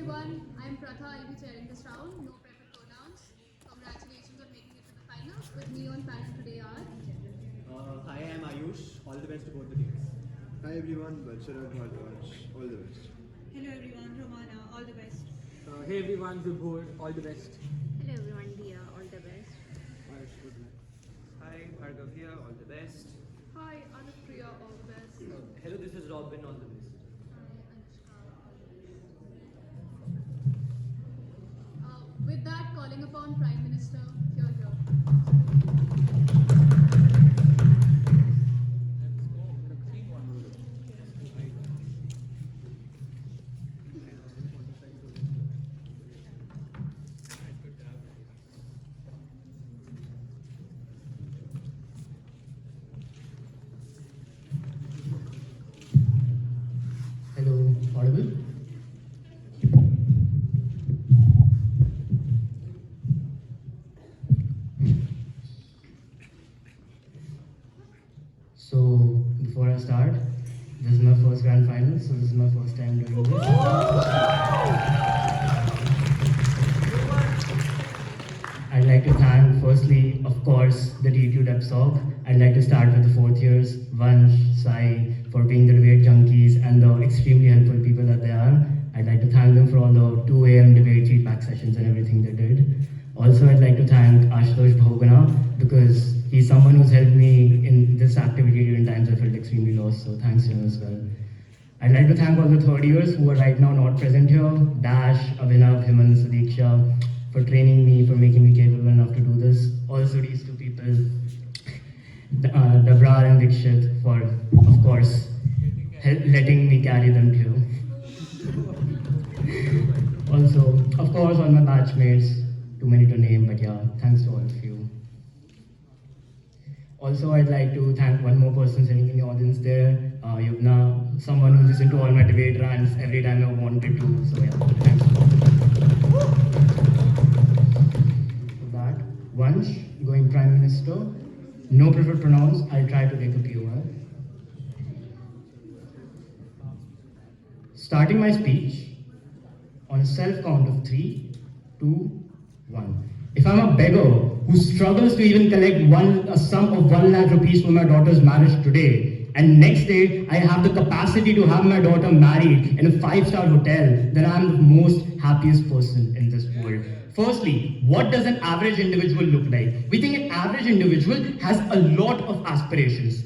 everyone. I'm Pratham. I'll be chairing this round. No preferred pronouns. Congratulations on making it to the finals. With me on panel today are Hi, I'm Ayush. All the best to both the teams. Hi everyone, Balsharag Bhardwaj. All the best. Hello everyone, Romana, all the best. Hey everyone, Vibhor, all the best. Hello everyone, Divya, all the best. Hi, Bhargav here, all the best. Hi, Anupriya. All the best. Hello, this is Robin, all the best. With that, calling upon Prime Minister here. Hello, audible? So, before I start, this is my first grand final, so this is my first time doing this. I'd like to thank, firstly, of course, the DTU DepSoc. I'd like to start with the fourth years, Vansh, Sai, for being the debate junkies and the extremely helpful people that they are. I'd like to thank them for all the 2 a.m. debate feedback sessions and everything they did. Also, I'd like to thank Ashutosh Bhogana because he's someone who's helped me in this activity during times I felt extremely lost, so thanks to him as well. I'd like to thank all the third years who are right now not present here, Dash, Abhinav, Himan, Sadiksha, for training me, for making me capable enough to do this. Also these two people, Dabrar and Dikshit, for, of course, letting me carry them too. Also, of course, all my batchmates, too many to name, but yeah, thanks to all of you. Also, I'd like to thank one more person sitting in the audience there, Yugna, someone who listened to all my debate rants every time I wanted to, so yeah, thanks. For that, Vansh, going Prime Minister, no preferred pronouns, I'll try to take a POI. Starting my speech on a self count of 3, 2, 1. If I'm a beggar who struggles to even collect a sum of 1 lakh rupees for my daughter's marriage today, and next day I have the capacity to have my daughter married in a 5-star hotel, then I'm the most happiest person in this world. Firstly, what does an average individual look like? We think an average individual has a lot of aspirations.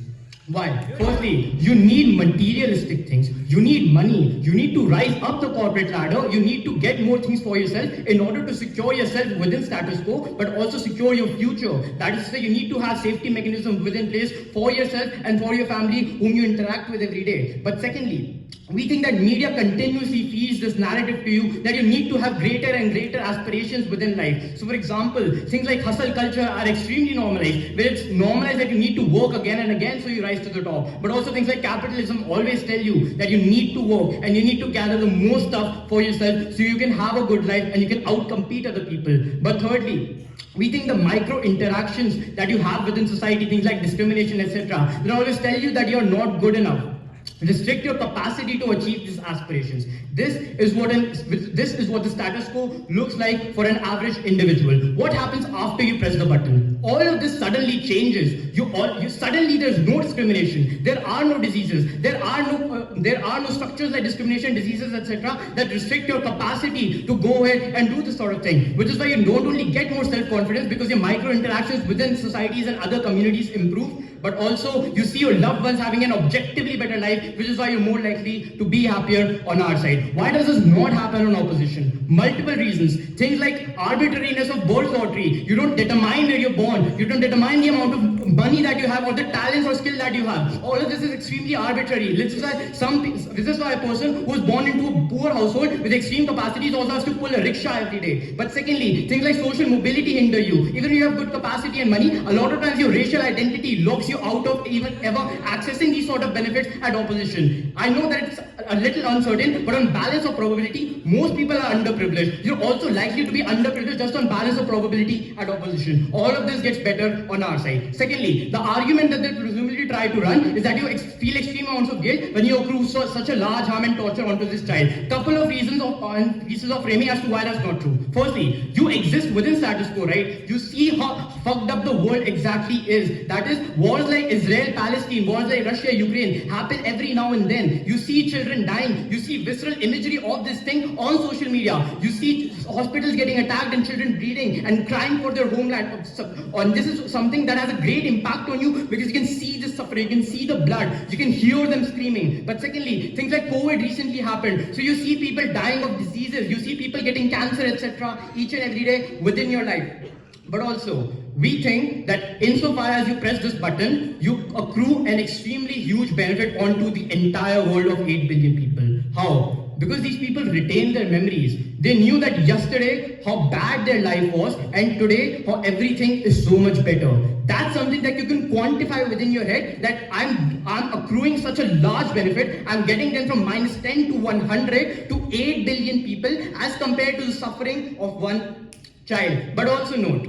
Why? Firstly, you need materialistic things. You need money. You need to rise up the corporate ladder. You need to get more things for yourself in order to secure yourself within status quo, but also secure your future. That is to say, you need to have safety mechanisms within place for yourself and for your family whom you interact with every day. But secondly, we think that media continuously feeds this narrative to you that you need to have greater and greater aspirations within life. So for example, things like hustle culture are extremely normalized, where it's normalized that you need to work again and again so you rise to the top. But also things like capitalism always tell you that you need to work and you need to gather the most stuff for yourself so you can have a good life and you can outcompete other people. But thirdly, we think the micro interactions that you have within society, things like discrimination, etc., they always tell you that you're not good enough. Restrict your capacity to achieve these aspirations. This is what the status quo looks like for an average individual. What happens after you press the button? All of this suddenly changes. Suddenly there's no discrimination. There are no diseases. There are no structures like discrimination, diseases, etc., that restrict your capacity to go ahead and do this sort of thing. Which is why you don't only get more self-confidence because your micro interactions within societies and other communities improve, but also you see your loved ones having an objectively better life, which is why you're more likely to be happier on our side. Why does this not happen on opposition? Multiple reasons. Things like arbitrariness of birth lottery. You don't determine where you're born. You don't determine the amount of money that you have or the talents or skill that you have. All of this is extremely arbitrary. This is why a person who is born into a poor household with extreme capacities also has to pull a rickshaw every day. But secondly, things like social mobility hinder you. Even if you have good capacity and money, a lot of times your racial identity locks you out of even ever accessing these sort of benefits at opposition. I know that it's a little uncertain, but on balance of probability, most people are underprivileged. You're also likely to be underprivileged just on balance of probability at opposition. All of this gets better on our side. Secondly, the argument that they presumably try to run is that you feel extreme amounts of guilt when you accrue such a large harm and torture onto this child. Couple of reasons and pieces of framing as to why that's not true. Firstly, you exist within status quo, right? You see how fucked up the world exactly is. That is, wars like Israel, Palestine, wars like Russia, Ukraine happen every now and then. You see children dying. You see visceral imagery of this thing on social media. You see hospitals getting attacked and children bleeding and crying for their homeland. And this is something that has a great impact on you because you can see the suffering, you can see the blood, you can hear them screaming. But secondly, things like COVID recently happened. So you see people dying of diseases, you see people getting cancer, etc. each and every day within your life. But also, we think that insofar as you press this button, you accrue an extremely huge benefit onto the entire world of 8 billion people. How? Because these people retain their memories. They knew that yesterday how bad their life was, and today how everything is so much better. That's something that you can quantify within your head, that I'm accruing such a large benefit. I'm getting them from -10 to 100 to 8 billion people as compared to the suffering of one child. But also note,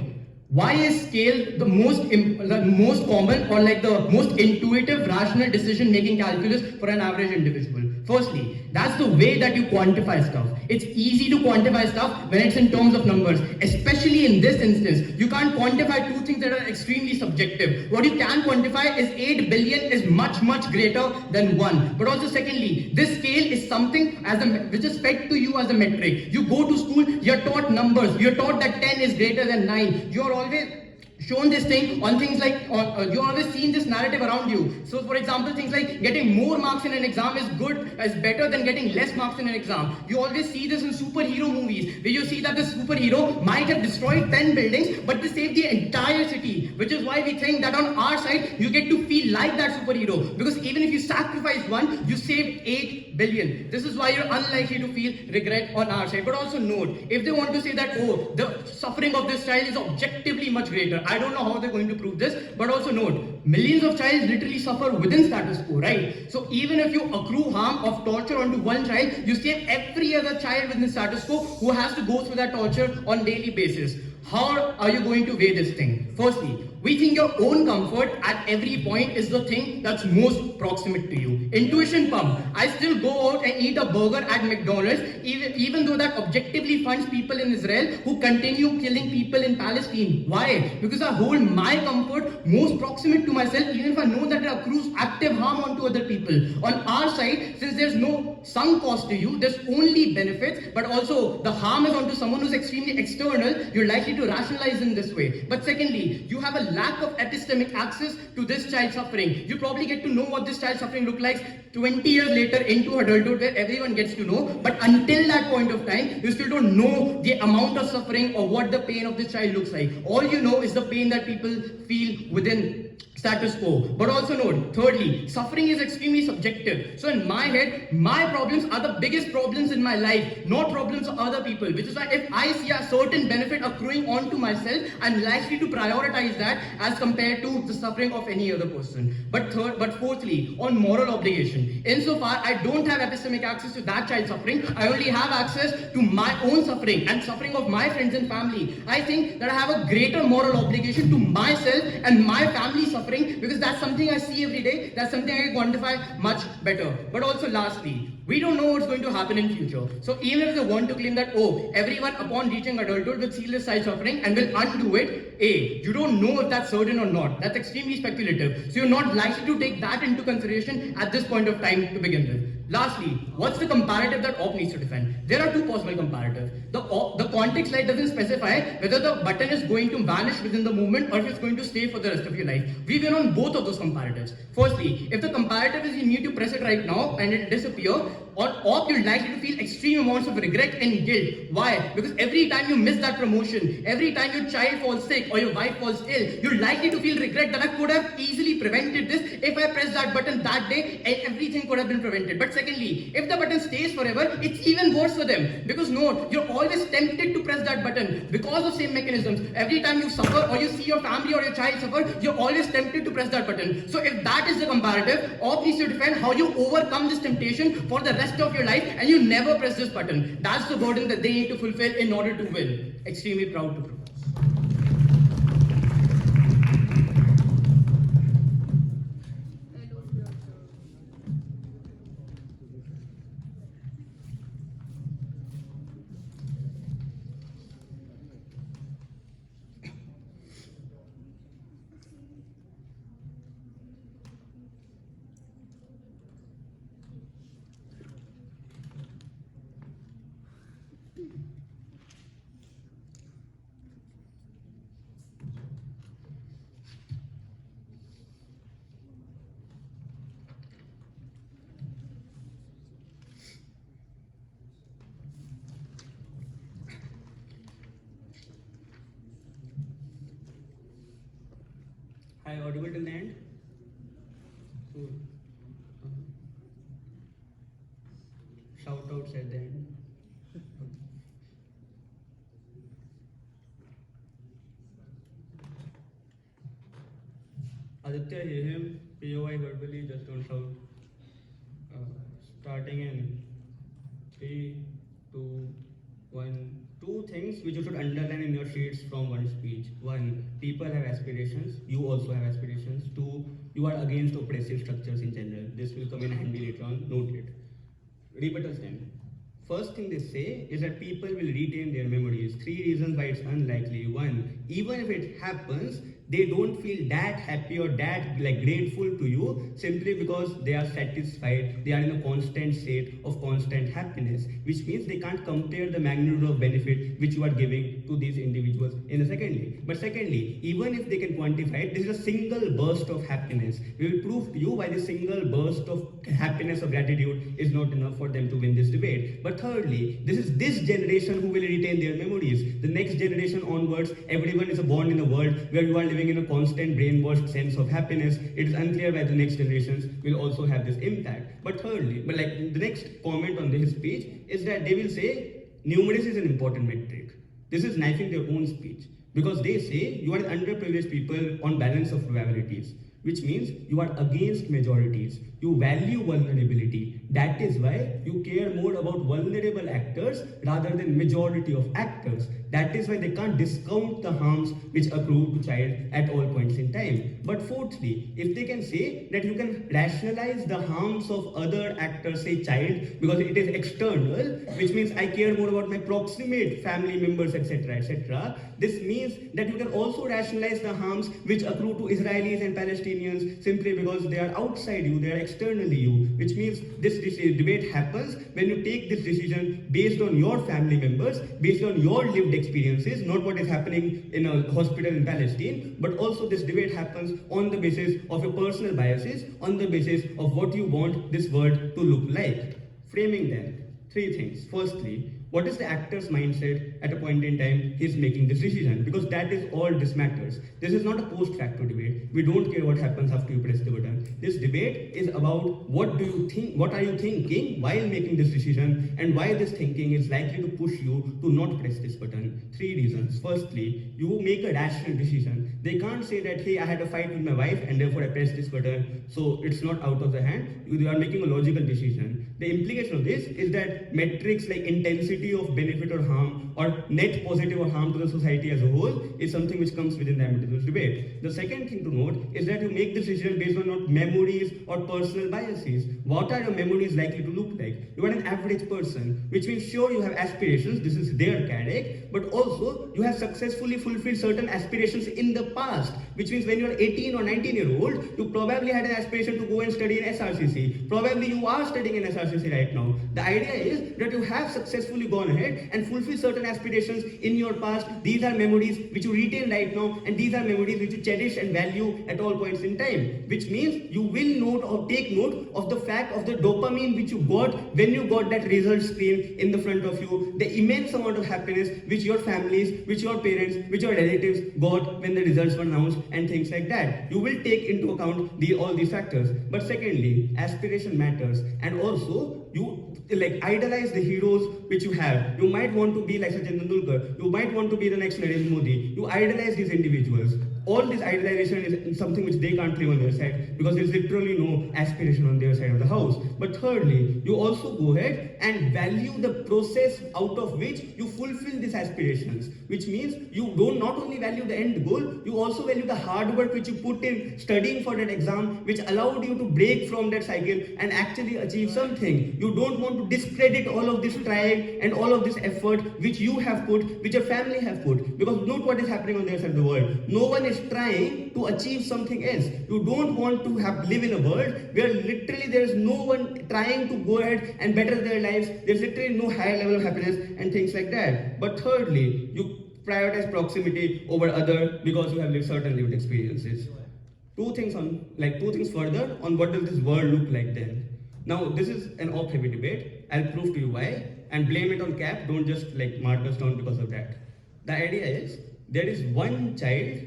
why is scale the most common or like the most intuitive rational decision making calculus for an average individual? Firstly, that's the way that you quantify stuff. It's easy to quantify stuff when it's in terms of numbers. Especially in this instance, you can't quantify two things that are extremely subjective. What you can quantify is 8 billion is much, much greater than 1. But also secondly, this scale is something which is fed to you as a metric. You go to school, you're taught numbers. You're taught that 10 is greater than 9. You're always shown this thing on things like, you always seen this narrative around you. So for example, things like getting more marks in an exam is better than getting less marks in an exam. You always see this in superhero movies, where you see that the superhero might have destroyed 10 buildings, but they saved the entire city, which is why we think that on our side, you get to feel like that superhero, because even if you sacrifice one, you save 8 billion. This is why you're unlikely to feel regret on our side. But also note, if they want to say that, oh, the suffering of this child is objectively much greater, I don't know how they're going to prove this, but also note, millions of children literally suffer within status quo, right? So even if you accrue harm of torture onto one child, you save every other child within status quo who has to go through that torture on a daily basis. How are you going to weigh this thing? Firstly, we think your own comfort at every point is the thing that's most proximate to you. Intuition pump. I still go out and eat a burger at McDonald's, even though that objectively funds people in Israel who continue killing people in Palestine. Why? Because I hold my comfort most proximate to myself, even if I know that it accrues active harm onto other people. On our side, since there's no sunk cost to you, there's only benefits, but also the harm is onto someone who's extremely external, you're likely to rationalize in this way. But secondly, you have a lack of epistemic access to this child suffering. You probably get to know what this child suffering looks like 20 years later into adulthood, where everyone gets to know, but until that point of time, you still don't know the amount of suffering or what the pain of this child looks like. All you know is the pain that people feel within status quo. But also note, thirdly, suffering is extremely subjective. So in my head, my problems are the biggest problems in my life, not problems of other people, which is why if I see a certain benefit accruing onto myself, I'm likely to prioritize that as compared to the suffering of any other person. But fourthly, on moral obligation, insofar I don't have epistemic access to that child suffering, I only have access to my own suffering and suffering of my friends and family. I think that I have a greater moral obligation to myself and my family suffering, because that's something I see every day, that's something I can quantify much better. But also lastly, we don't know what's going to happen in future. So even if they want to claim that, oh, everyone upon reaching adulthood will see this child suffering and will undo it, you don't know if that's certain or not. That's extremely speculative. So you're not likely to take that into consideration at this point of time to begin with. Lastly, what's the comparative that op needs to defend? There are two possible comparatives. The context slide doesn't specify whether the button is going to vanish within the movement or if it's going to stay for the rest of your life. We win on both of those comparatives. Firstly, if the comparative is you need to press it right now and it disappear, on op you're likely to feel extreme amounts of regret and guilt. Why? Because every time you miss that promotion, every time your child falls sick or your wife falls ill, you're likely to feel regret that I could have easily prevented this. If I pressed that button that day, everything could have been prevented. But secondly, if the button stays forever, it's even worse for them. Because no, you're always tempted to press that button because of same mechanisms. Every time you suffer or you see your family or your child suffer, you're always tempted to press that button. So if that is the comparative, op needs to defend how you overcome this temptation for the rest rest of your life and you never press this button. That's the burden that they need to fulfill in order to win. Extremely proud to propose. Hi, audible till the end? Shout outs at the end. Aditya, hear him. POI verbally, just don't shout. Starting in 3, 2, 1. Two things which you should underline in your sheets from one speech. One, people have aspirations. You also have aspirations. Two, you are against oppressive structures in general. This will come in handy later on. Note it. Rebuttals then. First thing they say is that people will retain their memories. 3 reasons why it's unlikely. One, even if it happens, they don't feel that happy or that grateful to you simply because they are satisfied. They are in a constant state of constant happiness, which means they can't compare the magnitude of benefit which you are giving to these individuals in a secondly. But secondly, even if they can quantify it, this is a single burst of happiness. We will prove to you why this single burst of happiness or gratitude is not enough for them to win this debate. But thirdly, this is this generation who will retain their memories. The next generation onwards, everyone is born in a world where you are living in a constant brainwashed sense of happiness. It is unclear whether the next generations will also have this impact. But thirdly, the next comment on his speech is that they will say numeracy is an important metric. This is knifing their own speech because they say you are underprivileged people on balance of probabilities, which means you are against majorities. You value vulnerability. That is why you care more about vulnerable actors rather than majority of actors. That is why they can't discount the harms which accrue to child at all points in time. But fourthly, if they can say that you can rationalize the harms of other actors, say child, because it is external, which means I care more about my proximate family members, etc., etc. This means that you can also rationalize the harms which accrue to Israelis and Palestinians simply because they are outside you, they are externally you, which means this debate happens when you take this decision based on your family members, based on your lived experiences, not what is happening in a hospital in Palestine, but also this debate happens on the basis of your personal biases, on the basis of what you want this world to look like. Framing then, 3 things. Firstly, what is the actor's mindset at a point in time he's making this decision? Because that is all this matters. This is not a post-facto debate. We don't care what happens after you press the button. This debate is about what do you think, what are you thinking while making this decision, and why this thinking is likely to push you to not press this button. 3 reasons. Firstly, you make a rational decision. They can't say that, hey, I had a fight with my wife and therefore I pressed this button, so it's not out of the hand. You are making a logical decision. The implication of this is that metrics like intensity of benefit or harm or net positive or harm to the society as a whole is something which comes within the ambit of this debate. The second thing to note is that you make this decision based on not memories or personal biases. What are your memories likely to look like? You are an average person, which means sure you have aspirations, this is their cadec, but also you have successfully fulfilled certain aspirations in the past, which means when you are 18 or 19-year-old, you probably had an aspiration to go and study in SRCC. Probably you are studying in SRCC right now. The idea is that you have successfully gone ahead and fulfilled certain aspirations in your past. These are memories which you retain right now, and these are memories which you cherish and value at all points in time, which means you will note or take note of the fact of the dopamine which you got when you got that result screen in the front of you, the immense amount of happiness which your families, which your parents, which your relatives got when the results were announced, and things like that. You will take into account all these factors. But secondly, aspiration matters, and also you idolize the heroes which you have. You might want to be like Sachin Tendulkar. You might want to be the next Narendra Modi. You idolize these individuals. all this idealization is something which they can't live on their side because there's literally no aspiration on their side of the house. But thirdly, you also go ahead and value the process out of which you fulfill these aspirations, which means you don't not only value the end goal, you also value the hard work which you put in studying for that exam, which allowed you to break from that cycle and actually achieve something. You don't want to discredit all of this trial and all of this effort which you have put, which your family have put, because look what is happening on their side of the world. No one is trying to achieve something else. You don't want to live in a world where literally there is no one trying to go ahead and better their lives. There's literally no higher level of happiness and things like that. But thirdly, you prioritize proximity over other because you have lived certain lived experiences. Two things further on what does this world look like then. Now this is an op-heavy debate. I'll prove to you why, and blame it on Cap. Don't just mark us down because of that. The idea is there is one child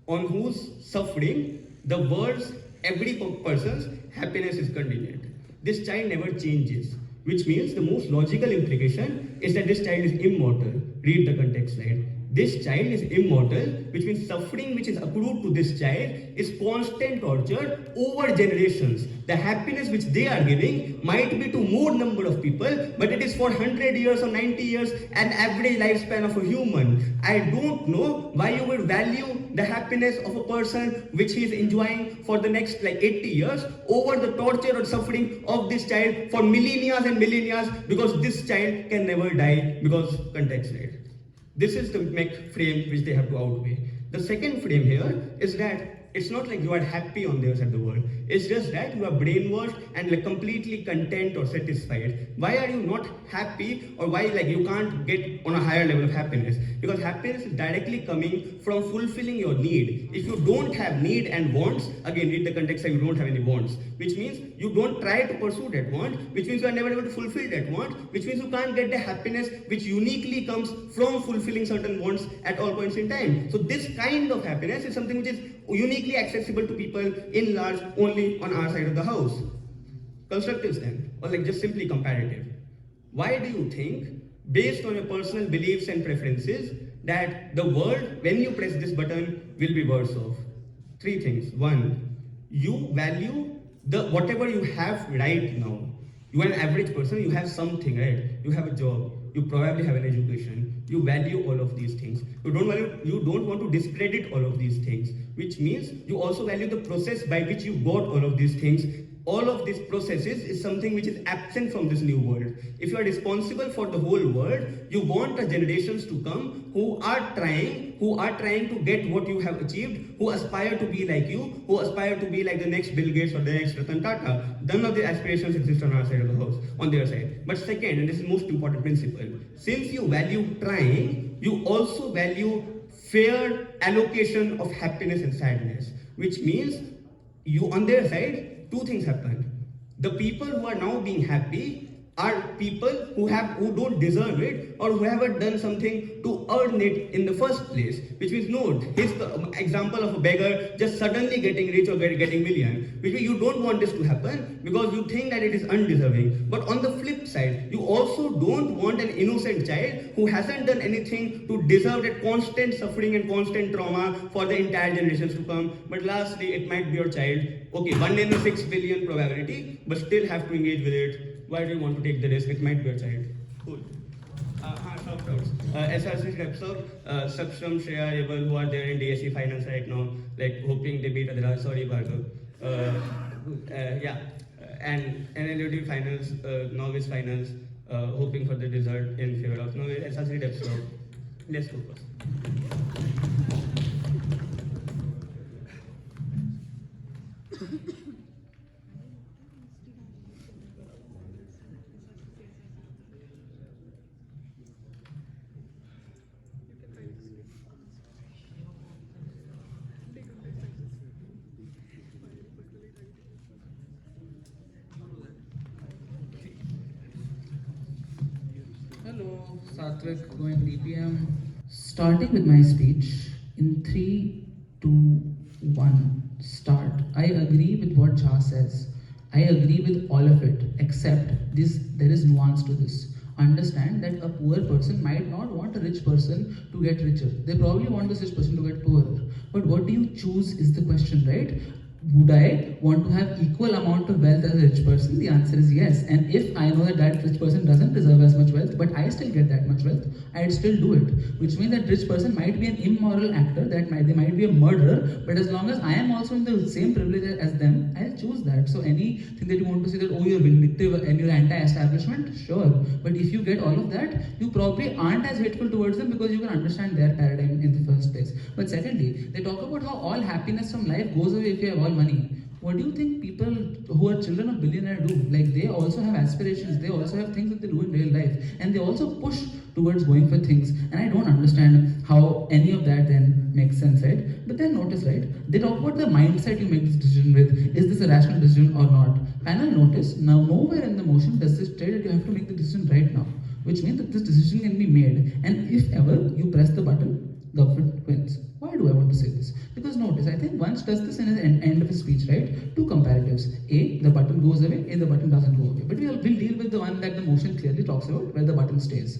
on whose suffering the world's every person's happiness is contingent. This child never changes, which means the most logical implication is that this child is immortal. Read the context slide. This child is immortal, which means suffering which is accrued to this child is constant torture over generations. The happiness which they are giving might be to more number of people, but it is for 100 years or 90 years, an average lifespan of a human. I don't know why you would value the happiness of a person which he is enjoying for the next 80 years over the torture or suffering of this child for millennia and millennia, because this child can never die because context slide. This is the frame which they have to outweigh. The second frame here is that it's not like you are happy on their side of the world. It's just that you are brainwashed and completely content or satisfied. Why are you not happy, or why you can't get on a higher level of happiness? Because happiness is directly coming from fulfilling your need. If you don't have need and wants, again read the context that you don't have any wants, which means you don't try to pursue that want, which means you are never able to fulfill that want, which means you can't get the happiness which uniquely comes from fulfilling certain wants at all points in time. So this kind of happiness is something which is uniquely accessible to people in large only on our side of the house. Constructives then, or just simply comparative. Why do you think, based on your personal beliefs and preferences, that the world, when you press this button, will be worse off? Three things. One, you value whatever you have right now. You are an average person, you have something, right? You have a job, you probably have an education, you value all of these things. You don't want to discredit all of these things, which means you also value the process by which you got all of these things. All of these processes is something which is absent from this new world. If you are responsible for the whole world, you want the generations to come who are trying to get what you have achieved, who aspire to be like you, who aspire to be like the next Bill Gates or the next Ratan Tata. None of the aspirations exist on our side of the house, on their side. But second, and this is the most important principle, since you value trying, you also value fair allocation of happiness and sadness, which means you on their side, two things happen. The people who are now being happy are people who don't deserve it, or who haven't done something to earn it in the first place. Which means, note, here's the example of a beggar just suddenly getting rich or getting million. Which means you don't want this to happen because you think that it is undeserving. But on the flip side, you also don't want an innocent child who hasn't done anything to deserve that constant suffering and constant trauma for the entire generations to come. But lastly, it might be your child. Okay, 1 in a 6 billion probability, but still have to engage with it. Why do you want to take the risk? It might be a child. Cool. Shout-outs. SRC reps of Saksham, Shreya, Rebel, who are there in DSE finals right now, hoping they beat Aditya. Sorry, Bhargav. And NLUD finals, novice finals, hoping for the result in favor of novice. SRC reps of. Let's focus. Hello, Saatvik going DPM. Starting with my speech in 3, 2, 1, start. I agree with what Jha says. I agree with all of it, except there is nuance to this. understand that a poor person might not want a rich person to get richer. They probably want this rich person to get poorer. But what do you choose is the question, right? Would I want to have equal amount of wealth as a rich person? The answer is yes. And if I know that that rich person doesn't deserve as much wealth, but I still get that much wealth, I'd still do it. Which means that rich person might be an immoral actor, they might be a murderer, but as long as I am also in the same privilege as them, I'll choose that. So anything that you want to say that, oh, you're vindictive and you're anti-establishment, sure. But if you get all of that, you probably aren't as hateful towards them because you can understand their paradigm in the first place. But secondly, they talk about how all happiness from life goes away if you have all money. What do you think people who are children of billionaires do? Like, they also have aspirations, they also have things that they do in real life, and they also push towards going for things. And I don't understand how any of that then makes sense, right? But then notice, right? They talk about the mindset you make this decision with. Is this a rational decision or not? Panel, notice, now nowhere in the motion does this say that you have to make the decision right now, which means that this decision can be made. And if ever you press the button, government wins. Why do I want to say this? Because notice, I think Vansh does this in his end of his speech, right? Two comparatives. A, the button goes away, A, the button doesn't go away. But we'll deal with the one that the motion clearly talks about, where the button stays.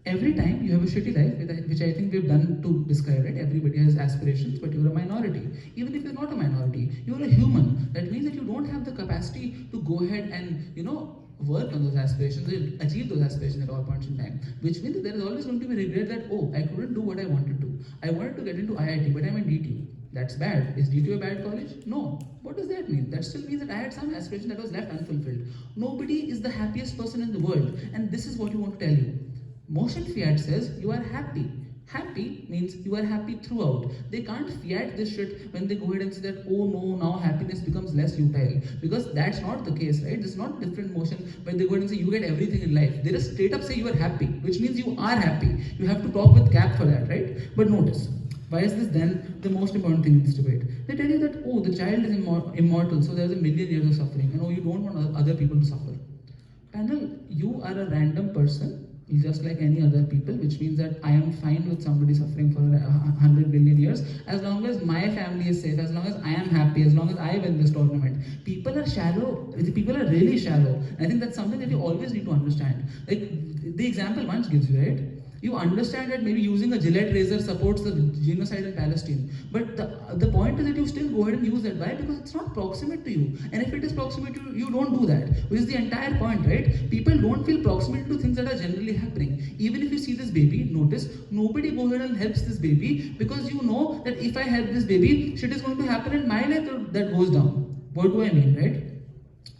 Every time you have a shitty life, which I think we've done to describe it, everybody has aspirations, but you're a minority. Even if you're not a minority, you're a human. That means that you don't have the capacity to go ahead and, work on those aspirations, achieve those aspirations at all points in time. Which means that there is always going to be regret that, oh, I couldn't do what I wanted to. I wanted to get into IIT, but I'm in DTU. That's bad. Is DTU a bad college? No. What does that mean? That still means that I had some aspiration that was left unfulfilled. Nobody is the happiest person in the world, and this is what you want to tell you. Motion fiat says you are happy. Happy means you are happy throughout. They can't fiat this shit when they go ahead and say that, oh no, now happiness becomes less utile. Because that's not the case, right? This is not different motion when they go ahead and say you get everything in life. They just straight up say you are happy, which means you are happy. You have to talk with cap for that, right? But notice, why is this then the most important thing in this debate? They tell you that, oh, the child is immortal, so there's a million years of suffering, and oh, you don't want other people to suffer. Panel, you are a random person, just like any other people, which means that I am fine with somebody suffering for 100 billion years, as long as my family is safe, as long as I am happy, as long as I win this tournament. People are shallow. People are really shallow. And I think that's something that you always need to understand. Like the example Vansh gives you, right? You understand that maybe using a Gillette razor supports the genocide in Palestine. But the point is that you still go ahead and use that. Why? Because it's not proximate to you. And if it is proximate to you, you don't do that. Which is the entire point, right? People don't feel proximate to things that are generally happening. Even if you see this baby, notice, nobody goes ahead and helps this baby because you know that if I help this baby, shit is going to happen in my life that goes down. What do I mean, right?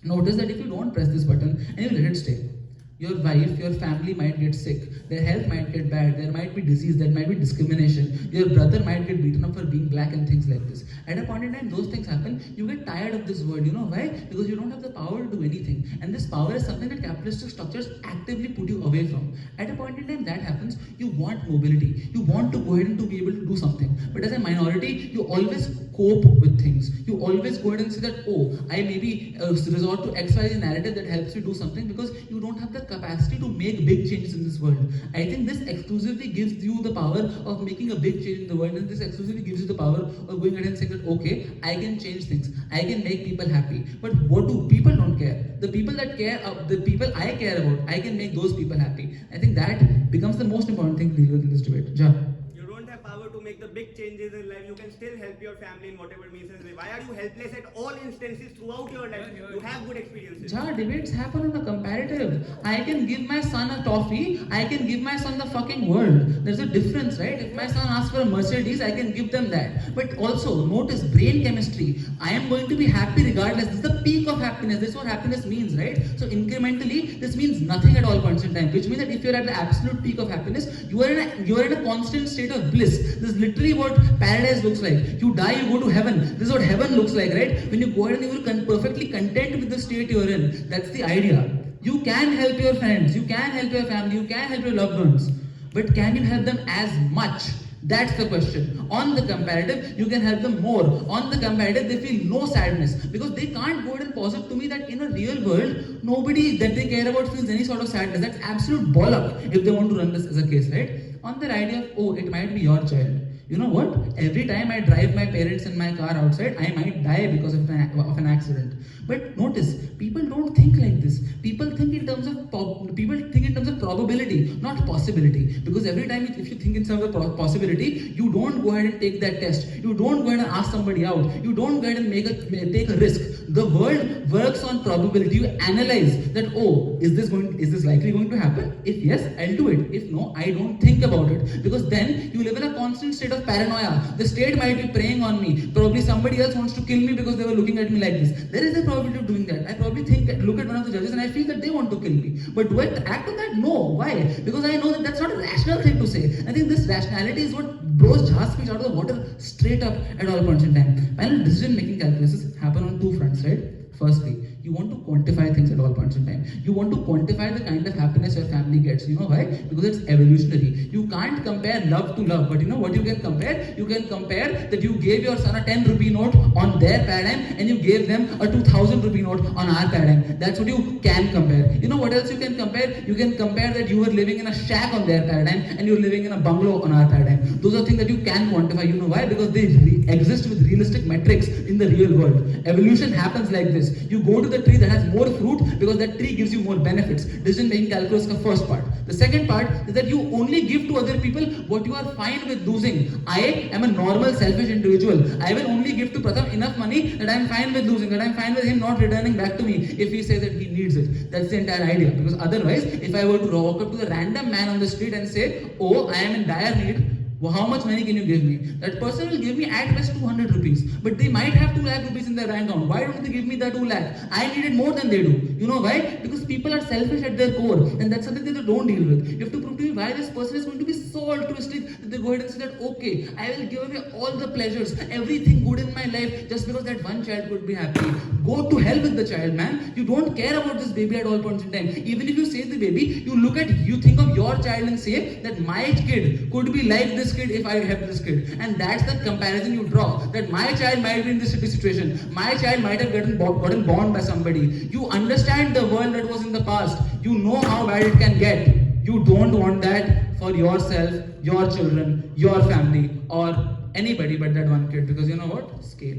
Notice that if you don't press this button and you let it stay, your wife, your family might get sick, their health might get bad, there might be disease, there might be discrimination, your brother might get beaten up for being black and things like this. At a point in time, those things happen, you get tired of this world. You know why? Because you don't have the power to do anything. And this power is something that capitalistic structures actively put you away from. At a point in time that happens, you want mobility. You want to go ahead and to be able to do something. But as a minority, you always cope with things. You always go ahead and say that, oh, I maybe resort to XYZ narrative that helps you do something because you don't have the capacity to make big changes in this world. I think this exclusively gives you the power of making a big change in the world, and this exclusively gives you the power of going ahead and saying that, okay, I can change things, I can make people happy. But what do people don't care? The people that care, the people I care about, I can make those people happy. I think that becomes the most important thing to deal with in this debate. Ja. You don't have power to make the big changes in life. You can still help your family in whatever means. Why are you helpless at all instances throughout your life? You have good experiences. Ja, debates happen on a comparative. I can give my son a toffee, I can give my son the fucking world. There's a difference, right? If my son asks for a Mercedes, I can give them that. But also, notice brain chemistry. I am going to be happy regardless. This is the peak of happiness. This is what happiness means, right? So incrementally, this means nothing at all points in time. Which means that if you're at the absolute peak of happiness, you are in a constant state of bliss. This is literally what paradise looks like. You die, you go to heaven. This is what heaven looks like, right? When you go ahead and you will perfectly content with the state you're in. That's the idea. You can help your friends, you can help your family, you can help your loved ones. But can you help them as much? That's the question. On the comparative, you can help them more. On the comparative, they feel no sadness because they can't go ahead and posit to me that in a real world, nobody that they care about feels any sort of sadness. That's absolute bollock if they want to run this as a case, right? On their idea of, oh, it might be your child. You know what? Every time I drive my parents in my car outside, I might die because of an accident. But notice, people don't think like this. People think in terms of probability, not possibility. Because every time if you think in terms of possibility, you don't go ahead and take that test. You don't go ahead and ask somebody out. You don't go ahead and take a risk. The world works on probability. You analyze that, oh, is this likely going to happen? If yes, I'll do it. If no, I don't think about it. Because then you live in a constant state of paranoia. The state might be preying on me. Probably somebody else wants to kill me because they were looking at me like this. There is a probability of doing that. I probably look at one of the judges and I feel that they want to kill me. But do I act on that? No. Why? Because I know that that's not a rational thing to say. I think this rationality is what blows Jah's speech out of the water straight up at all points in time. Final decision-making calculuses happen on two fronts, right? Firstly, you want to quantify things at all points in time. You want to quantify the kind of happiness your family gets. You know why? Because it's evolutionary. You can't compare love to love, but you know what you can compare? You can compare that you gave your son a 10 rupee note on their paradigm and you gave them a 2000 rupee note on our paradigm. That's what you can compare. You know what else you can compare? You can compare that you were living in a shack on their paradigm and you're living in a bungalow on our paradigm. Those are things that you can quantify. You know why? Because they exist with realistic metrics in the real world. Evolution happens like this. You go to the tree that has more fruit because that tree gives you more benefits. Decision making calculus is the first part. The second part is that you only give to other people what you are fine with losing. I am a normal selfish individual. I will only give to Pratham enough money that I am fine with losing, that I am fine with him not returning back to me if he says that he needs it. That's the entire idea. Because otherwise, if I were to walk up to the random man on the street and say, oh, I am in dire need, well, how much money can you give me? That person will give me at best 200 rupees. But they might have 2 lakh rupees in their bank account. Why don't they give me the 2 lakh? I need it more than they do. You know why? Because people are selfish at their core. And that's something that they don't deal with. You have to prove to me why this person is going to be so altruistic that they go ahead and say that, okay, I will give away all the pleasures, everything good in my life just because that one child could be happy. Go to hell with the child, man. You don't care about this baby at all points in time. Even if you save the baby, you think of your child and say that my kid could be like this kid if I have this kid. And that's the comparison you draw. That my child might be in this situation. My child might have gotten born by somebody. You understand the world that was in the past. You know how bad it can get. You don't want that for yourself, your children, your family, or anybody but that one kid. Because you know what? Scale.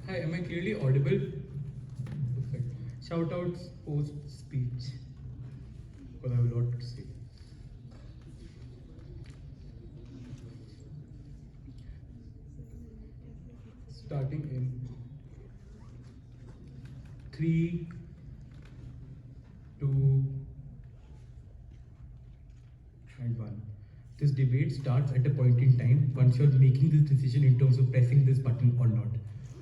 Hi, am I clearly audible? Perfect. Shout outs post speech. Because I have a lot to say. Starting in 3, 2, and 1. This debate starts at a point in time once you're making this decision in terms of pressing this button or not.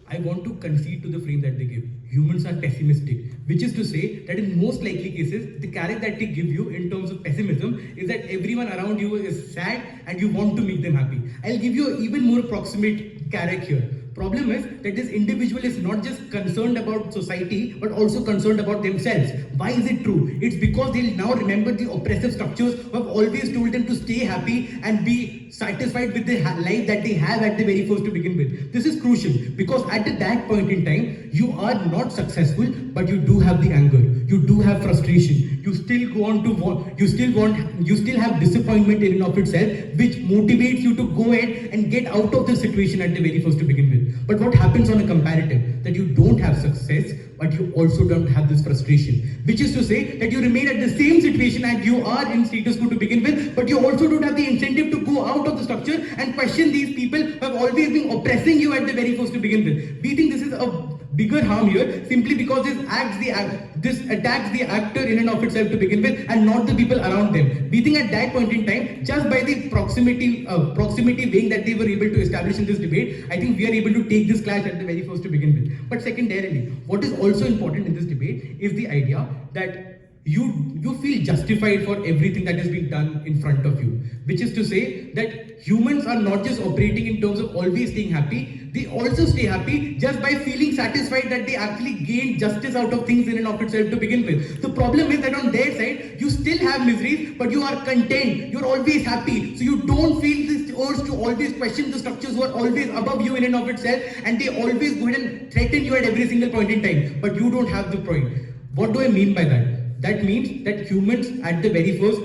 I want to concede to the frame that they give. Humans are pessimistic, which is to say that in most likely cases, the carrot that they give you in terms of pessimism is that everyone around you is sad and you want to make them happy. I'll give you an even more proximate carrot here. Problem is that this individual is not just concerned about society but also concerned about themselves. Why is it true? It's because they'll now remember the oppressive structures who have always told them to stay happy and be satisfied with the life that they have at the very first to begin with. This is crucial because at that point in time, you are not successful, but you do have the anger. You do have frustration. You still go on to want, you still have disappointment in and of itself, which motivates you to go ahead and get out of the situation at the very first to begin with. But what happens on a comparative? That you don't have success, but you also don't have this frustration. Which is to say that you remain at the same situation and you are in status quo to begin with, but you also don't have the incentive to go out of the structure and question these people who have always been oppressing you at the very first to begin with. We think this is a bigger harm here simply because this attacks the actor in and of itself to begin with and not the people around them. We think at that point in time, just by the proximity weighing that they were able to establish in this debate, I think we are able to take this clash at the very first to begin with. But secondarily, what is also important in this debate is the idea that you feel justified for everything that has been done in front of you, which is to say that humans are not just operating in terms of always staying happy, they also stay happy just by feeling satisfied that they actually gained justice out of things in and of itself to begin with. The problem is that on their side, you still have miseries, but you are content, you're always happy, so you don't feel this urge to always question the structures who are always above you in and of itself, and they always go ahead and threaten you at every single point in time, but you don't have the point. What do I mean by that? That means that humans at the very first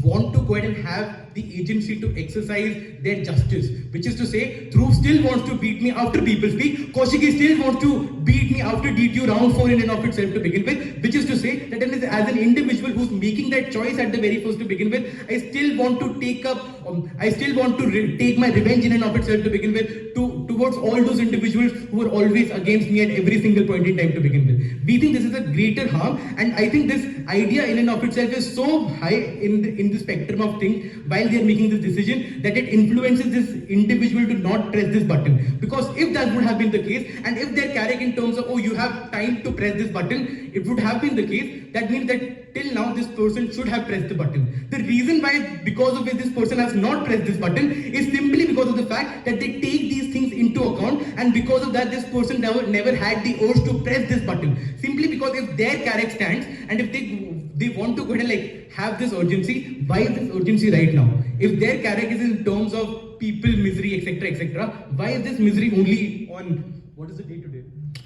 want to go ahead and have the agency to exercise their justice, which is to say, Dhruv still wants to beat me after people speak, Kaushiki still wants to beat me after DTU round 4 in and of itself to begin with, which is to say that as an individual who's making that choice at the very first to begin with, I still want to take my revenge in and of itself to begin with towards all those individuals who are always against me at every single point in time to begin with. We think this is a greater harm, and I think this idea in and of itself is so high in the spectrum of things while they are making this decision that it influences this individual to not press this button. Because if that would have been the case, and if they're carrying in terms of, oh, you have time to press this button, it would have been the case, that means that till now this person should have pressed the button. The reason why, because of which this person has not pressed this button, is simply because of the fact that they take these things into account, and because of that this person never had the urge to press this button. Simply because if their character stands, and if they want to go ahead and like have this urgency, why is this urgency right now? If their character is in terms of people, misery, etc., why is this misery only on, what is the day today?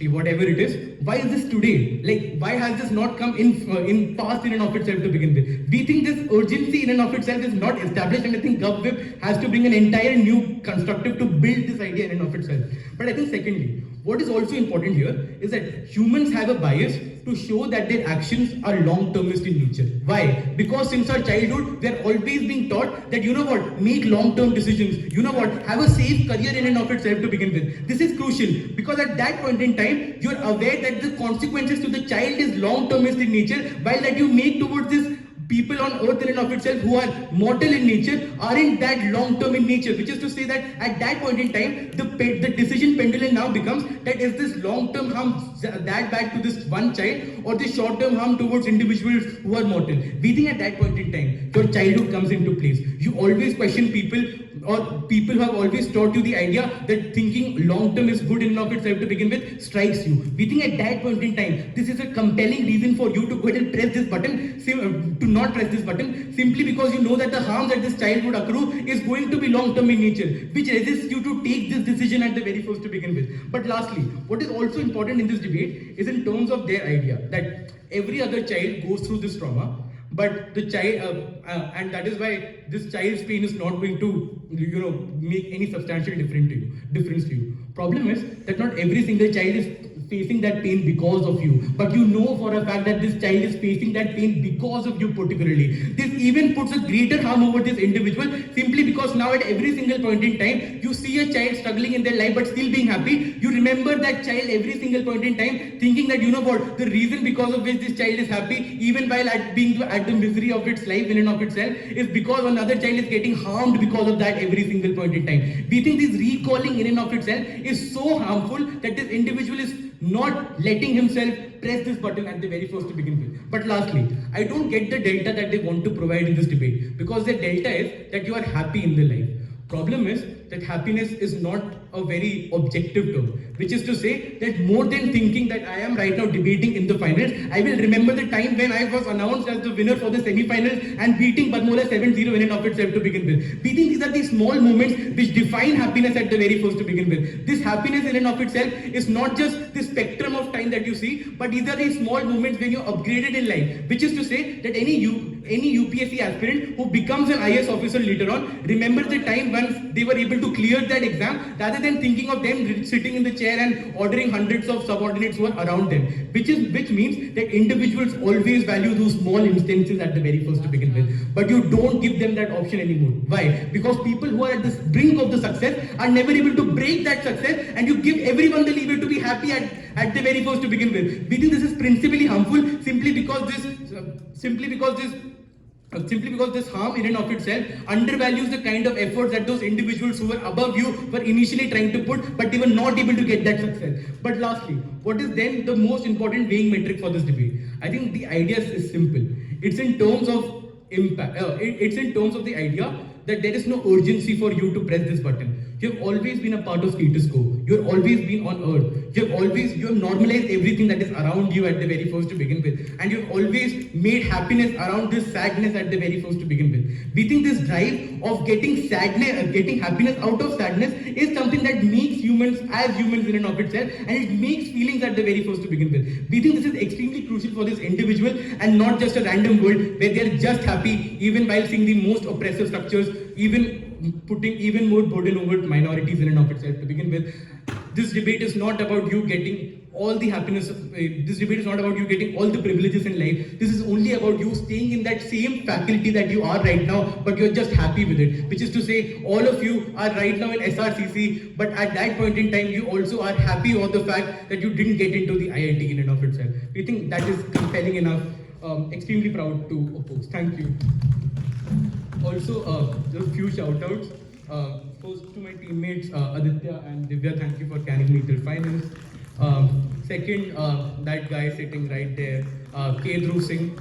Whatever it is, why is this today? Like, why has this not come in past in and of itself to begin with? We think this urgency in and of itself is not established, and I think GovWhip has to bring an entire new constructive to build this idea in and of itself. But I think secondly, what is also important here is that humans have a bias to show that their actions are long-termist in nature. Why? Because since our childhood, we are always being taught that, you know what, make long-term decisions, you know what, have a safe career in and of itself to begin with. This is crucial because at that point in time, you're aware that the consequences to the child is long-termist in nature, while that you make towards this people on earth in and of itself who are mortal in nature aren't that long term in nature, which is to say that at that point in time the decision pendulum now becomes that is this long term harm that bad to this one child, or the short term harm towards individuals who are mortal. We think at that point in time your childhood comes into place. You always question people, or people who have always taught you the idea that thinking long term is good in and of itself to begin with strikes you. We think at that point in time this is a compelling reason for you to go ahead and press this button, to not press this button, simply because you know that the harm that this child would accrue is going to be long term in nature, which resists you to take this decision at the very first to begin with. But lastly, what is also important in this debate is in terms of their idea that every other child goes through this trauma, but the child, and that is why this child's pain is not going to, make any substantial difference to you. Problem is that not every single child is facing that pain because of you, but you know for a fact that this child is facing that pain because of you particularly. This even puts a greater harm over this individual, simply because now at every single point in time, you see a child struggling in their life but still being happy. You remember that child every single point in time, thinking that, you know what, the reason because of which this child is happy, even while at the misery of its life in and of itself, is because another child is getting harmed because of that every single point in time. We think this recalling in and of itself is so harmful that this individual is not letting himself press this button at the very first to begin with. But lastly, I don't get the delta that they want to provide in this debate, because the delta is that you are happy in the life. Problem is that happiness is not a very objective term, which is to say that more than thinking that I am right now debating in the finals, I will remember the time when I was announced as the winner for the semi-finals and beating Omelas 7-0 in and of itself to begin with. We think these are the small moments which define happiness at the very first to begin with. This happiness in and of itself is not just the spectrum of time that you see, but these are the small moments when you upgraded in life, which is to say that any UPSC aspirant who becomes an IS officer later on remembers the time once they were able to clear that exam, rather than thinking of them sitting in the chair and ordering hundreds of subordinates who are around them, which means that individuals always value those small instances at the very first to begin with, but you don't give them that option anymore. Why? Because people who are at the brink of the success are never able to break that success, and you give everyone the lever to be happy at the very first to begin with. We think this is principally harmful, simply because this harm in and of itself undervalues the kind of efforts that those individuals who were above you were initially trying to put, but they were not able to get that success. But lastly, what is then the most important weighing metric for this debate? I think the idea is simple. It's in terms of impact. It's in terms of the idea that there is no urgency for you to press this button. You have always been a part of status quo. You have always been on earth. You have normalized everything that is around you at the very first to begin with. And you have always made happiness around this sadness at the very first to begin with. We think this drive of getting sadness, getting happiness out of sadness is something that makes humans as humans in and of itself, and it makes feelings at the very first to begin with. We think this is extremely crucial for this individual and not just a random world where they are just happy even while seeing the most oppressive structures, even putting even more burden over minorities in and of itself to begin with. This debate is not about you getting all the happiness, this debate is not about you getting all the privileges in life. This is only about you staying in that same faculty that you are right now, but you're just happy with it. Which is to say, all of you are right now in SRCC, but at that point in time, you also are happy on the fact that you didn't get into the IIT in and of itself. We think that is compelling enough, extremely proud to oppose. Thank you. Also, just a few shout-outs. First to my teammates, Aditya and Divya, thank you for carrying me till finals. Second, that guy sitting right there, Q.E.D. Singh,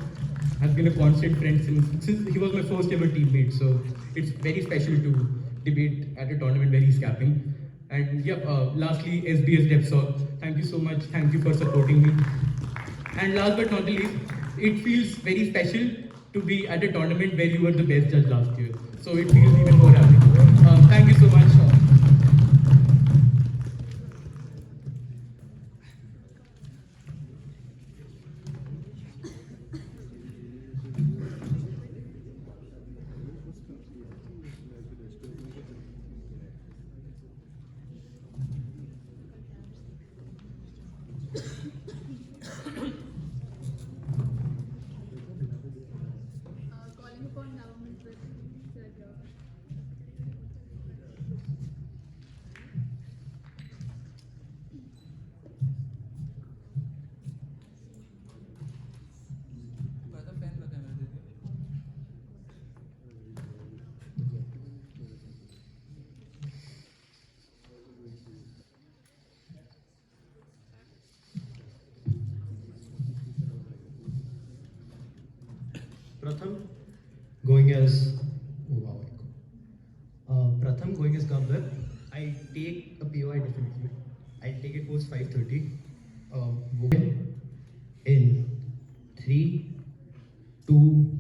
has been a constant friend since he was my first ever teammate. So it's very special to debate at a tournament where he's capping. And yeah, lastly, SBS Depsor, thank you so much. Thank you for supporting me. And last but not the least, it feels very special to be at a tournament where you were the best judge last year. So it feels even more happy. Thank you so much. Calling upon government with Pratham, going as Pratham, going as Gambhir. I take a POI definitely. I take it post 5:30. In 3, 2,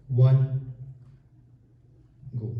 1, go.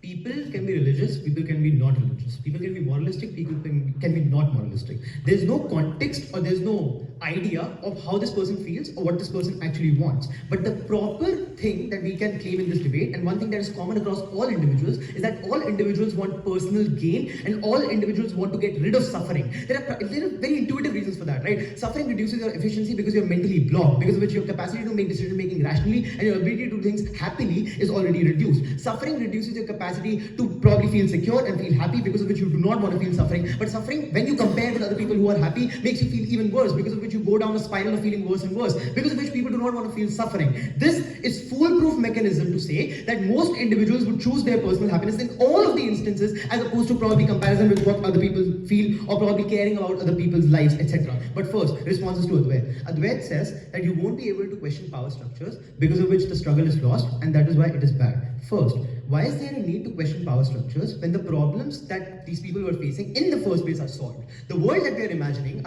People can be religious, people can be not religious. People can be moralistic, people can be not moralistic. There's no context or there's no idea of how this person feels or what this person actually wants. But the proper thing that we can claim in this debate, and one thing that is common across all individuals, is that all individuals want personal gain and all individuals want to get rid of suffering. There are very intuitive reasons for that, right? Suffering reduces your efficiency because you're mentally blocked, because of which your capacity to make decision making rationally and your ability to do things happily is already reduced. Suffering reduces your capacity to probably feel secure and feel happy, because of which you do not want to feel suffering. But suffering, when you compare with other people who are happy, makes you feel even worse, because of which you go down a spiral of feeling worse and worse, because of which people do not want to feel suffering. This is foolproof mechanism to say that most individuals would choose their personal happiness in all of the instances, as opposed to probably comparison with what other people feel or probably caring about other people's lives, etc. But first, responses to Advaith. Advaith says that you won't be able to question power structures, because of which the struggle is lost, and that is why it is bad. First, why is there a need to question power structures when the problems that these people were facing in the first place are solved? The world that we are imagining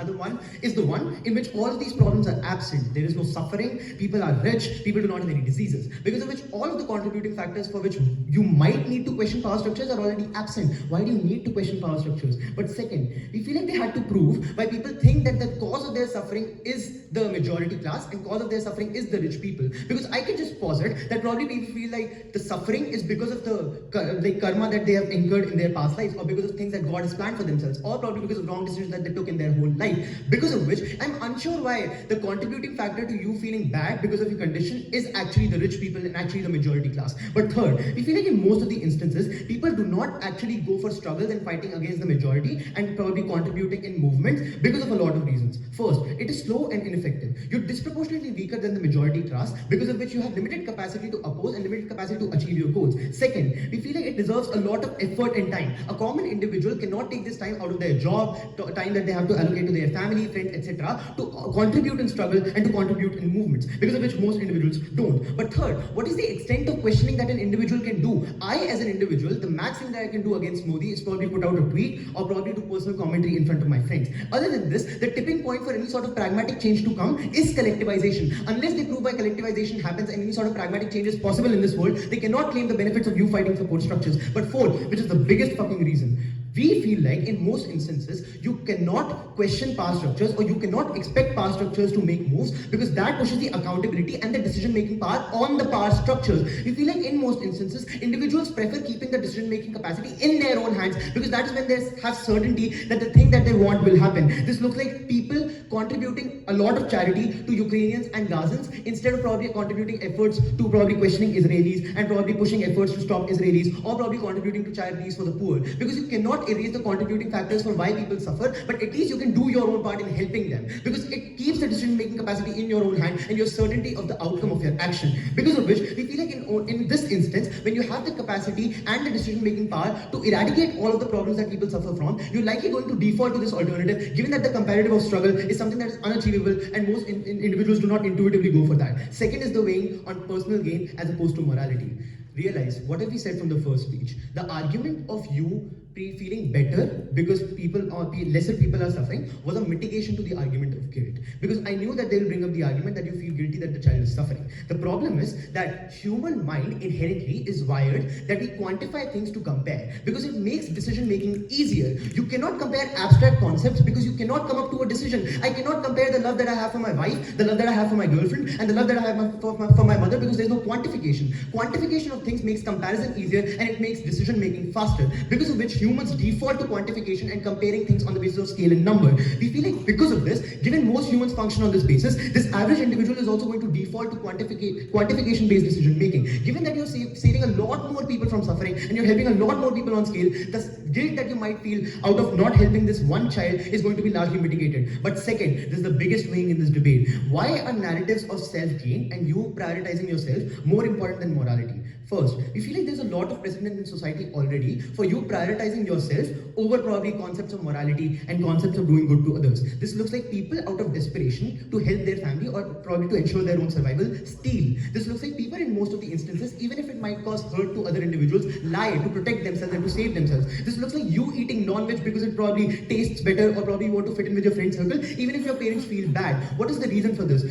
is the one in which all of these problems are absent. There is no suffering, people are rich, people do not have any diseases, because of which all of the contributing factors for which you might need to question power structures are already absent. Why do you need to question power structures? But second, we feel like they had to prove why people think that the cause of their suffering is the majority class and cause of their suffering is the rich people. Because I can just posit that probably people feel like the suffering is because of the karma that they have incurred in their past lives, or because of things that God has planned for themselves, or probably because of wrong decisions that they took in their whole life. Because of which I'm unsure why the contributing factor to you feeling bad because of your condition is actually the rich people and actually the majority class. But third, we feel like in most of the instances, people do not actually go for struggles and fighting against the majority and probably contributing in movements because of a lot of reasons. First, it is slow and ineffective. You disproportionately disproportionately weaker than the majority class, because of which you have limited capacity to oppose and limited capacity to achieve your goals. Second, we feel like it deserves a lot of effort and time. A common individual cannot take this time out of their job, time that they have to allocate to their family, friends, etc., to contribute in struggle and to contribute in movements, because of which most individuals don't. But third, what is the extent of questioning that an individual can do? I, as an individual, the max thing that I can do against Modi is probably put out a tweet or probably do personal commentary in front of my friends. Other than this, the tipping point for any sort of pragmatic change to come is collectivization. Unless they prove by collectivization happens and any sort of pragmatic change is possible in this world, they cannot claim the benefits of you fighting support structures. But fourth, which is the biggest fucking reason, we feel like in most instances you cannot question power structures or you cannot expect power structures to make moves, because that pushes the accountability and the decision making power on the power structures. We feel like in most instances individuals prefer keeping the decision making capacity in their own hands, because that is when they have certainty that the thing that they want will happen. This looks like people contributing a lot of charity to Ukrainians and Gazans instead of probably contributing efforts to probably questioning Israelis and probably pushing efforts to stop Israelis, or probably contributing to charities for the poor, because you cannot erase the contributing factors for why people suffer, but at least you can do your own part in helping them, because it keeps the decision making capacity in your own hand and your certainty of the outcome of your action. Because of which we feel like in this instance, when you have the capacity and the decision making power to eradicate all of the problems that people suffer from, you're likely going to default to this alternative, given that the comparative of struggle is something that is unachievable and most individuals do not intuitively go for that. Second is the weighing on personal gain as opposed to morality. Realize what have we said from the first speech? The argument of you feeling better because lesser people are suffering was a mitigation to the argument of guilt, because I knew that they will bring up the argument that you feel guilty that the child is suffering. The problem is that human mind inherently is wired that we quantify things to compare, because it makes decision making easier. You cannot compare abstract concepts because you cannot come up to a decision. I cannot compare the love that I have for my wife, the love that I have for my girlfriend, and the love that I have for my mother, because there's no quantification. Quantification of things makes comparison easier and it makes decision making faster, because of which humans default to quantification and comparing things on the basis of scale and number. We feel like because of this, given most humans function on this basis, this average individual is also going to default to quantification based decision making. Given that you're saving a lot more people from suffering and you're helping a lot more people on scale, the guilt that you might feel out of not helping this one child is going to be largely mitigated. But second, this is the biggest weighing in this debate. Why are narratives of self-gain and you prioritizing yourself more important than morality? First, we feel like there's a lot of precedent in society already for you prioritizing yourself over probably concepts of morality and concepts of doing good to others. This looks like people out of desperation to help their family or probably to ensure their own survival steal. This looks like people in most of the instances, even if it might cause hurt to other individuals, lie to protect themselves and to save themselves. This looks like you eating non-veg because it probably tastes better or probably you want to fit in with your friend circle, even if your parents feel bad. What is the reason for this?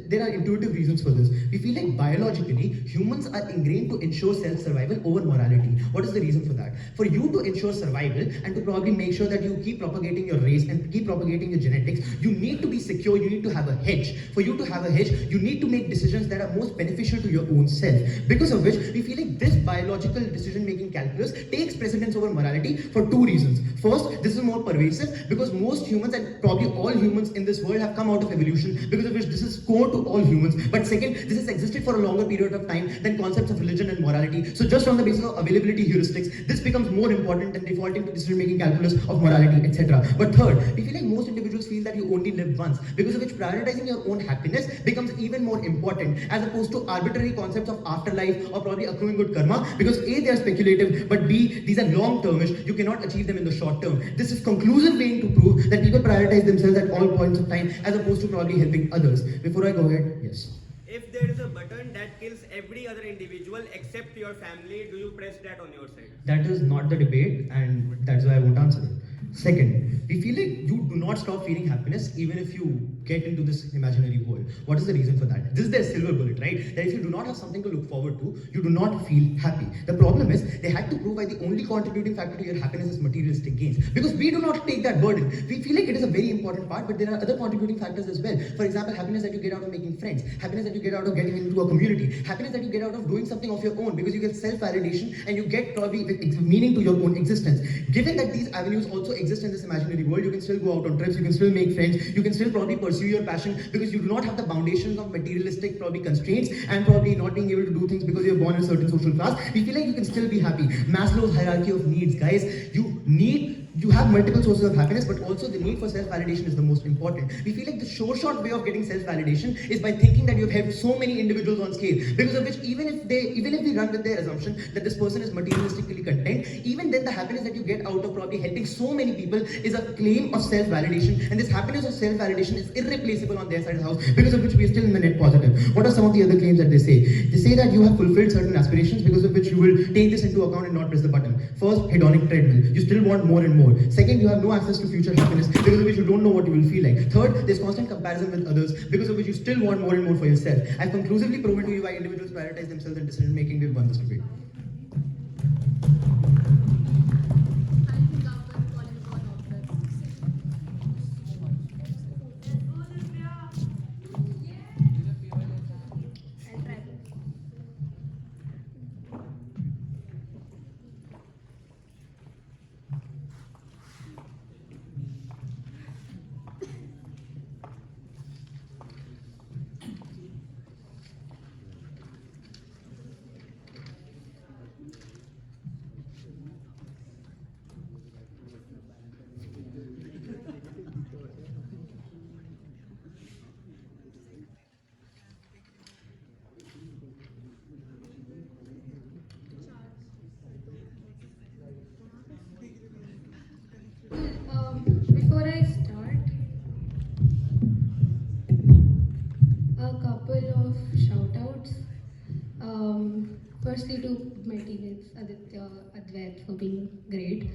There are intuitive reasons for this. We feel like biologically, humans are ingrained to ensure self-survival over morality. What is the reason for that? For you to ensure survival and to probably make sure that you keep propagating your race and keep propagating your genetics, you need to be secure, you need to have a hedge. For you to have a hedge, you need to make decisions that are most beneficial to your own self. Because of which, we feel like this biological decision-making calculus takes precedence over morality for two reasons. First, this is more pervasive because most humans and probably all humans in this world have come out of evolution, because of which this is core to all humans. But second, this has existed for a longer period of time than concepts of religion and morality. So just on the basis of availability heuristics, this becomes more important than defaulting to decision-making calculus of morality, etc. But third, we feel like most individuals feel that you only live once, because of which prioritizing your own happiness becomes even more important, as opposed to arbitrary concepts of afterlife or probably accruing good karma, because A, they are speculative, but B, these are long-termish, you cannot achieve them in the short term. This is conclusive way to prove that people prioritize themselves at all points of time, as opposed to probably helping others. Before I go ahead, yes. If there is a button that kills every other individual except your family, do you press that on your side? That is not the debate, and that's why I won't answer it. Second, we feel like you do not stop feeling happiness even if you get into this imaginary world. What is the reason for that? This is their silver bullet, right? That if you do not have something to look forward to, you do not feel happy. The problem is, they had to prove why the only contributing factor to your happiness is materialistic gains. Because we do not take that burden. We feel like it is a very important part, but there are other contributing factors as well. For example, happiness that you get out of making friends, happiness that you get out of getting into a community, happiness that you get out of doing something of your own, because you get self-validation and you get probably meaning to your own existence. Given that these avenues also exist in this imaginary world, you can still go out on trips, you can still make friends, you can still probably pursue your passion, because you do not have the foundations of materialistic probably constraints and probably not being able to do things because you're born in a certain social class. We feel like you can still be happy. Maslow's hierarchy of needs, guys. You you have multiple sources of happiness, but also the need for self-validation is the most important. We feel like the short way of getting self-validation is by thinking that you've helped so many individuals on scale, because of which even if we run with their assumption that this person is materialistically content, even then the happiness that you get out of probably helping so many people is a claim of self-validation, and this happiness of self-validation is irreplaceable on their side of the house, because of which we are still in the net positive. What are some of the other claims that they say? They say that you have fulfilled certain aspirations, because of which you will take this into account and not press the button. First, hedonic treadmill. You still want more and more. Second, you have no access to future happiness, because of which you don't know what you will feel like. Third, there's constant comparison with others, because of which you still want more and more for yourself. I've conclusively proven to you why individuals prioritize themselves in decision making. We've won this debate. Before I start, a couple of shout-outs. Firstly to my teammates, Aditya, Advaith, for being great.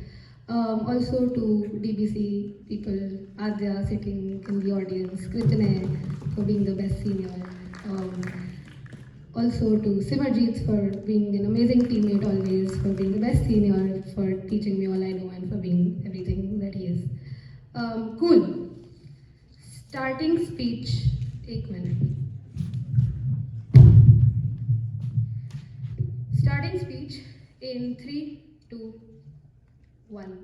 Also to DBC people, Aditya sitting in the audience, Kritane for being the best senior. Also to Simarjeet for being an amazing teammate always, for being the best senior, for teaching me all I know and for being everything that he is. Cool. Starting speech, 1 minute. Starting speech in 3, 2, 1.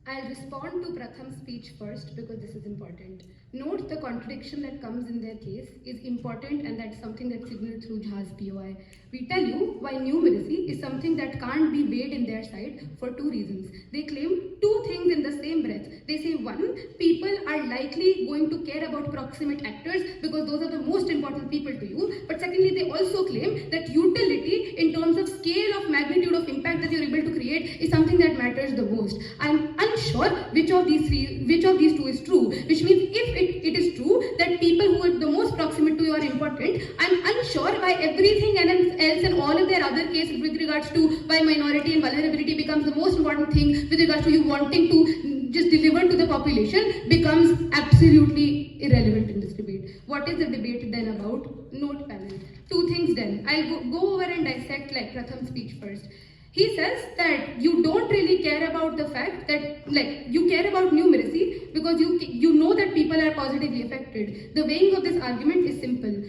I'll respond to Pratham's speech first because this is important. Note the contradiction that comes in their case is important, and that's something that's signaled through Jha's POI. We tell you why numeracy is something that can't be weighed in their side for 2 reasons. They claim 2 things in the same breath. They say 1, people are likely going to care about proximate actors because those are the most important people to you. But secondly, they also claim that utility in terms of scale of magnitude of impact that you're able to create is something that matters the most. I'm unsure which of these 2 is true, which means if it is true that people who are the most proximate to you are important, I'm unsure why everything else and all of their other cases with regards to why minority and vulnerability becomes the most important thing with regards to you wanting to just deliver to the population becomes absolutely irrelevant in this debate. What is the debate then about? Note panel. 2 things then. I'll go over and dissect like Pratham's speech first. He says that you don't really care about the fact that, like, you care about numeracy because you know that people are positively affected. The weighing of this argument is simple.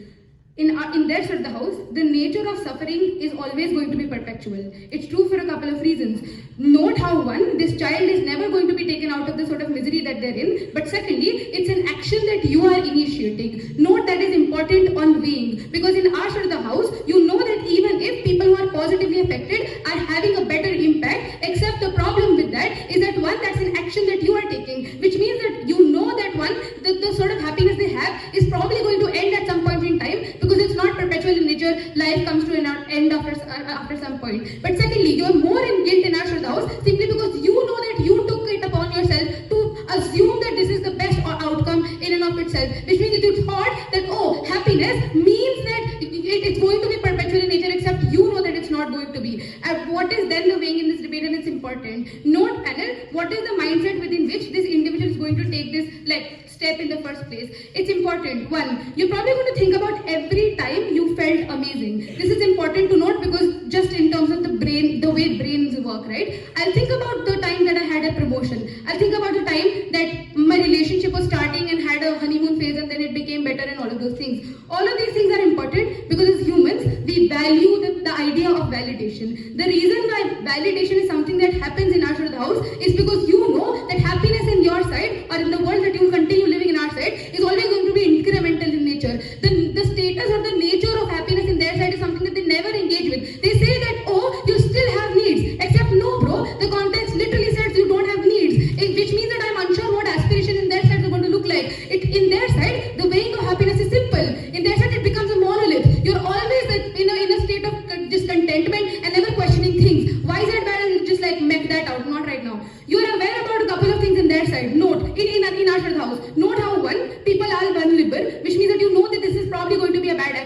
In their side of the house, the nature of suffering is always going to be perpetual. It's true for a couple of reasons. Note how 1, this child is never going to be taken out of the sort of misery that they're in, but secondly, it's an action that you are initiating. Note that is important on weighing, because in our side of the house, you know that even if people who are positively affected are having a better impact, except the problem with that is that 1, that's an action that you are taking, which means that you know that 1, the sort of happiness they have is probably going to end at some point in time, because it's not perpetual in nature. Life comes to an end after some point. But secondly, you're more in guilt in our side of the house simply because you know that you took it upon yourself to assume that this is the best outcome in and of itself, which means that you thought that, oh, happiness means that it's going to be perpetual in nature, except you know that it's not going to be. What is then the weighing in this debate, and it's important. Note panel, what is the mindset within which this individual is going to take this step in the first place? It's important. 1, you're probably going to think about every time you felt amazing. This is important to note because just in terms of the brain, the way brains work, right? I'll think about the time that I had a promotion. I'll think about the time that my relationship was starting and had a honeymoon phase and then it became better and all of those things. All of these things are important because as humans, we value the idea of validation. The reason why validation is something that happens in our side of the house is because you know that happiness in your side or in the world that you will continue living in our side is always going to be incremental in nature. The status or the nature of happiness in their side is something that they never engage with. They say that, oh, you still have needs. Except no, bro, the context literally says you don't have needs.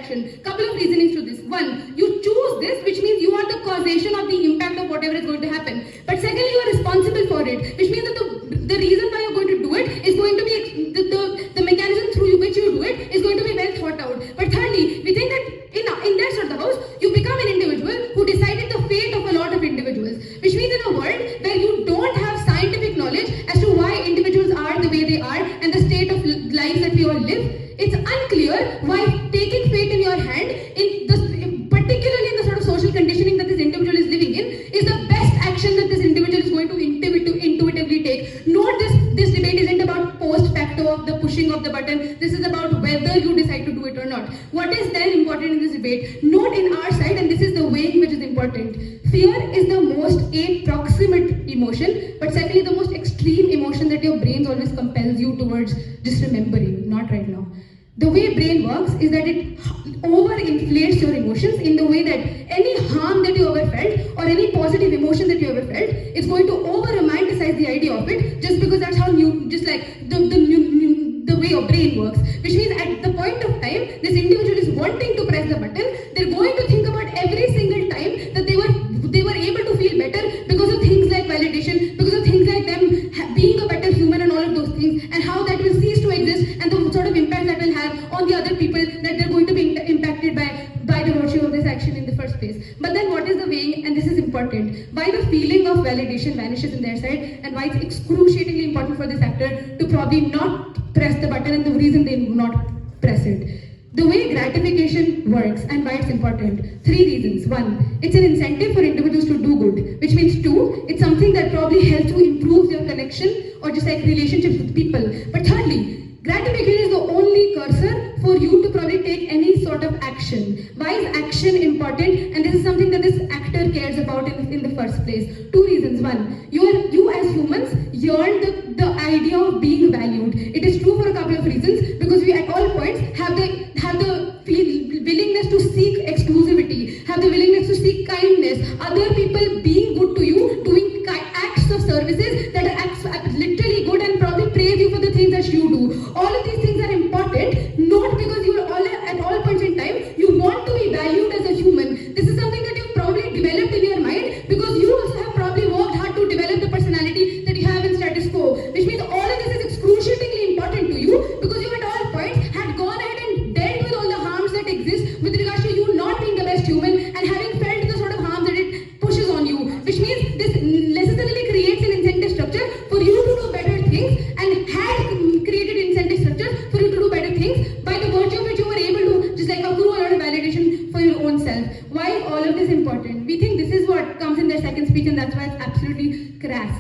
action. Couple of reasonings to this. One, you choose this, which means you are the causation of the impact of whatever is going to happen. But secondly, you are responsible for it, which means that the reason why you're going to do it is going to be the mechanism through which you do it is going to be well thought out. But thirdly, we think that in that sort of house, you become an individual who decided the fate of a lot of individuals, which means in a world where you don't have scientific knowledge as to why individuals are the way they are and the state of lives that we all live, it's unclear why taking fate in your hand, particularly in the sort of social conditioning that this individual is living in, is the best action that this individual is going to intuitively take. Note this debate isn't about post facto of the pushing of the button. This is about whether you decide to do it or not. What is then important in this debate? Note in our side, and this is the weighing which is important. Fear is the most approximate emotion, but secondly the most extreme emotion that your brain always compels you towards just remembering, not right now. The way brain works is that it overinflates your emotions in the way that any harm that you ever felt or any positive emotion that you ever felt, it's going to over-romanticize the idea of it just because that's how just like the way your brain works. Which means at the point of time, this individual is wanting to press the button, they're going to think about every single time that they were able to feel better because of things like validation, because of things like them being a better human and all of those things, and how that will cease to exist and the sort of impact that will have on the other people that they're going to be impacted by the virtue of this action in the first place. But then what is the weighing, and this is important, why the feeling of validation vanishes in their side and why it's excruciatingly important for this actor to probably not press the button and the reason they do not press it. The way gratification works and why it's important. 3 reasons. 1, it's an incentive for individuals to do good, which means 2, it's something that probably helps to improve your connection or just like relationships with people. But thirdly, gratification is the only cursor for you to probably take any sort of action. Why is action important? And this is something that this actor cares about in the first place. 2 reasons. 1, you as humans yearn the idea of being valued. It is true for a couple of reasons, because we at all points have the willingness to seek exclusivity, have the willingness to seek kindness, other people being good to you, doing acts of services that are literally good and probably praise you for the things that you do. All of these things are important, not because you are at all points in time you want to be valued as a human. This is something that you've probably developed in your mind because you also have probably worked hard to develop the personality that you have in status quo, which means all of this is excruciatingly important to you because you at all points had gone ahead and dealt with all the harms that exist with regards to you not being the best human and having felt the sort of harm that it pushes on you, which means this necessarily creates an incentive structure for you to do better things and had created incentive structures for you to do better things by the virtue of which you were able to just like accrue a lot of validation for your own self. Why is all of this important? We think this is what comes in their second speech, and that's why it's absolutely crass.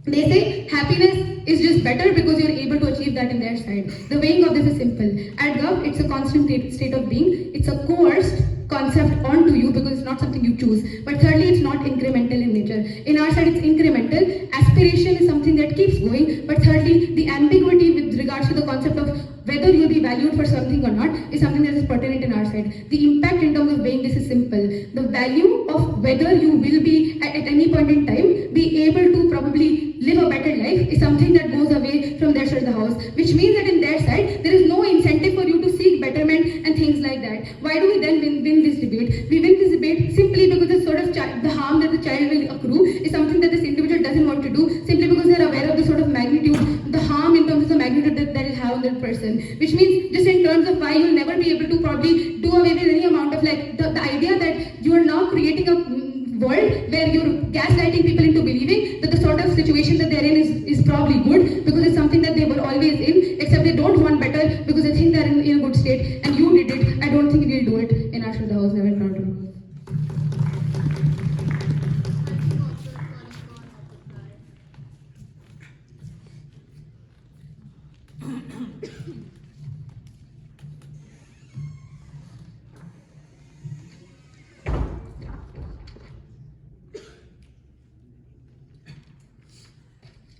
They say happiness is just better because you're able to achieve that in their side. The weighing of this is simple. At Gov, it's a constant state of being. It's a coerced concept onto you because it's not something you choose. But thirdly, it's not incremental in nature. In our side, it's incremental. Aspiration is something that keeps going. But thirdly, the ambiguity with regards to the concept of whether you'll be valued for something or not is something that is pertinent in our side. The impact in terms of weighing this is simple. The value of whether you will be at any point in time be able to probably live a better life is something that goes away from their side of the house, which means that in their side there is no incentive for you to seek betterment and things like that. Why do we then win this debate? We win this debate simply because the sort of the harm that the child will accrue is something that this individual doesn't want to do, simply because they are aware of the sort of magnitude, the harm in terms of the magnitude that it has on that person, which means just in terms of why you'll never be able to probably do away with any amount of like the idea that you are now creating a world where you're gaslighting people into believing that the sort of situation that they're in is probably good because it's something that they were always in, except they don't want better because they think they're in a good state and you did it. I don't think we'll do it in our the house, never proud to.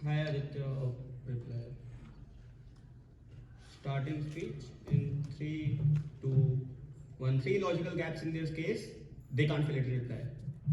Hi Aditya, reply. Starting speech in 3, 2, 1. 3 logical gaps in this case, they can't fill it in reply.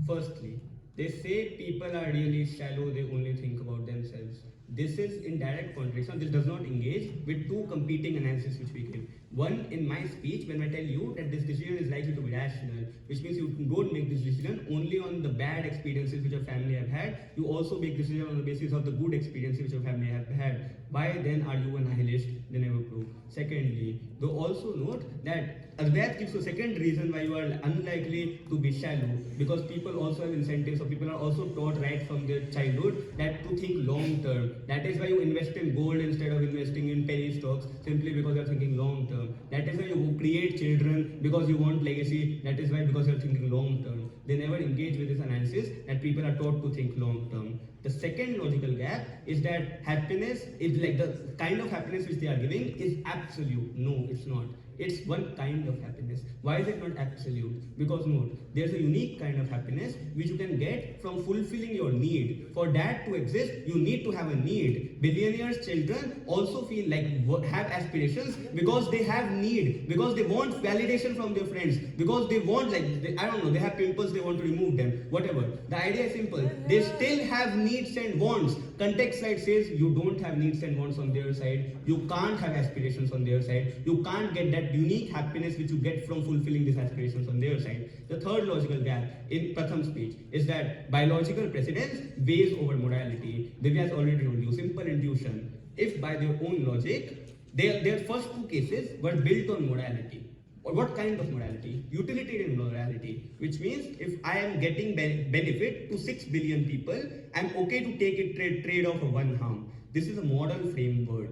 Firstly, they say people are really shallow, they only think about themselves. This is in direct contradiction. This does not engage with 2 competing analyses which we give. One, in my speech, when I tell you that this decision is likely to be rational, which means you don't make this decision only on the bad experiences which your family have had, you also make decision on the basis of the good experiences which your family have had. Why then are you a nihilist? They never prove. Secondly, they also note that Advaith gives you a second reason why you are unlikely to be shallow, because people also have incentives, or people are also taught right from their childhood that to think long term. That is why you invest in gold instead of investing in penny stocks, simply because you are thinking long term. That is why you create children, because you want legacy. That is why, because you are thinking long term. They never engage with this analysis that people are taught to think long term. The second logical gap is that happiness is like the kind of happiness which they are giving is absolute. No, it's not. It's one kind of happiness. Why is it not absolute? Because note, there's a unique kind of happiness which you can get from fulfilling your need. For that to exist, you need to have a need. Billionaires' children also feel like have aspirations because they have need, because they want validation from their friends, because they want I don't know, they have pimples, they want to remove them, whatever. The idea is simple. They still have needs and wants. Context slide says you don't have needs and wants on their side. You can't have aspirations on their side. You can't get that unique happiness which you get from fulfilling these aspirations on their side. The third logical gap in Pratham's speech is that biological precedence weighs over morality. Divya has already told you, simple intuition. If by their own logic, their first two cases were built on morality. Or what kind of morality? Utilitarian morality, which means if I am getting benefit to 6 billion people, I'm okay to take it trade-off of one harm. This is a moral framework.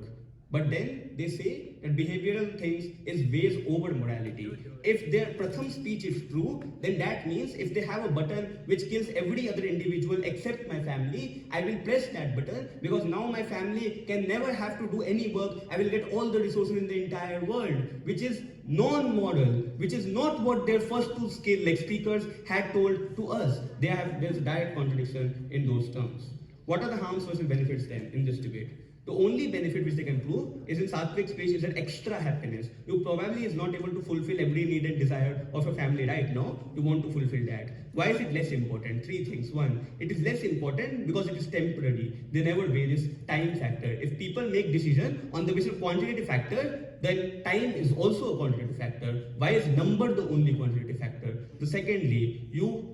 But then they say that behavioral things is weighs over morality. If their Pratham speech is true, then that means if they have a button which kills every other individual except my family, I will press that button because now my family can never have to do any work. I will get all the resources in the entire world, which is non-moral, which is not what their first two speakers had told to us. There's a direct contradiction in those terms. What are the harms versus benefits then in this debate? The only benefit which they can prove is in Saatvik's speech is that extra happiness. You probably is not able to fulfill every need and desire of a family right now. You want to fulfill that. Why is it less important? Three things. One, it is less important because it is temporary. They never weigh this time factor. If people make decision on the basis of quantitative factor, then time is also a quantitative factor. Why is number the only quantitative factor? The secondly,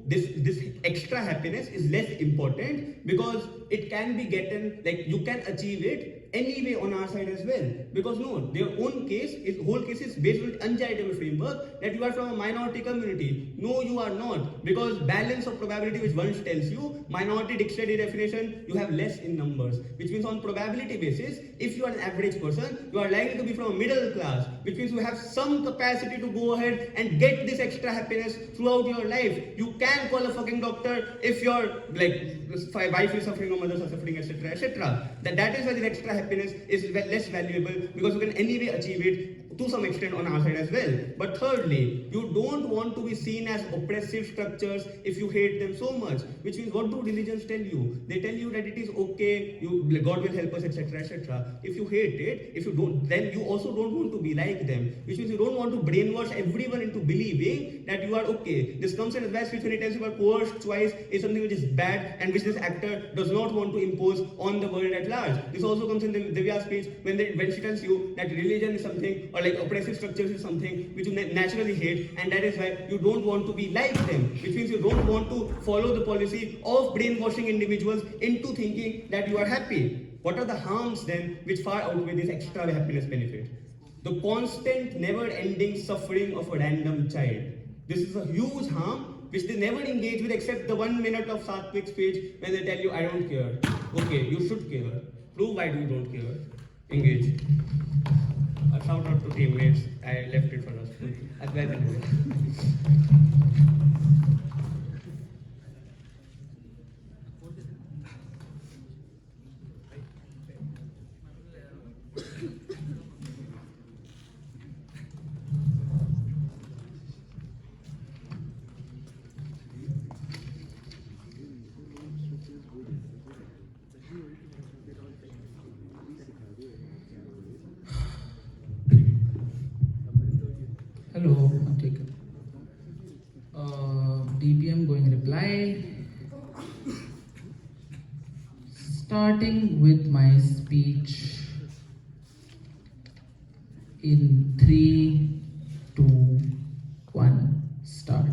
this extra happiness is less important because it can be gotten, you can achieve it anyway on our side as well. Because no, their own case whole case is based on uncharitable framework that you are from a minority community. No, you are not. Because balance of probability which Vansh tells you, minority dictionary definition, you have less in numbers. Which means on probability basis, if you are an average person, you are likely to be from a middle class. Which means you have some capacity to go ahead and get this extra happiness throughout your life. You can call a fucking doctor if your wife is suffering or mothers are suffering, etc. etc. That is why this extra happiness is less valuable because you can anyway achieve it to some extent on our side as well. But thirdly, you don't want to be seen as oppressive structures if you hate them so much. Which means what do religions tell you? They tell you that it is okay, God will help us, etc. etc. If you hate it, if you don't, then you also don't want to be like them. Which means you don't want to brainwash everyone into believing that you are okay. This comes in Advaith speech when he tells you about coerced choice is something which is bad and which this actor does not want to impose on the world at large. This also comes in Divya's speech when she tells you that religion is something, or oppressive structures is something which you naturally hate, and that is why you don't want to be like them. Which means you don't want to follow the policy of brainwashing individuals into thinking that you are happy. What are the harms then which far outweigh this extra happiness benefit? The constant, never-ending suffering of a random child. This is a huge harm which they never engage with except the 1 minute of Saatvik's speech when they tell you, I don't care. Okay, you should care. Prove why you don't care. Engage. A shout out to teammates. I left it for us. Advaith and Divya. Hello, I'm taken. DPM going reply. Starting with my speech. In 3, 2, 1, start.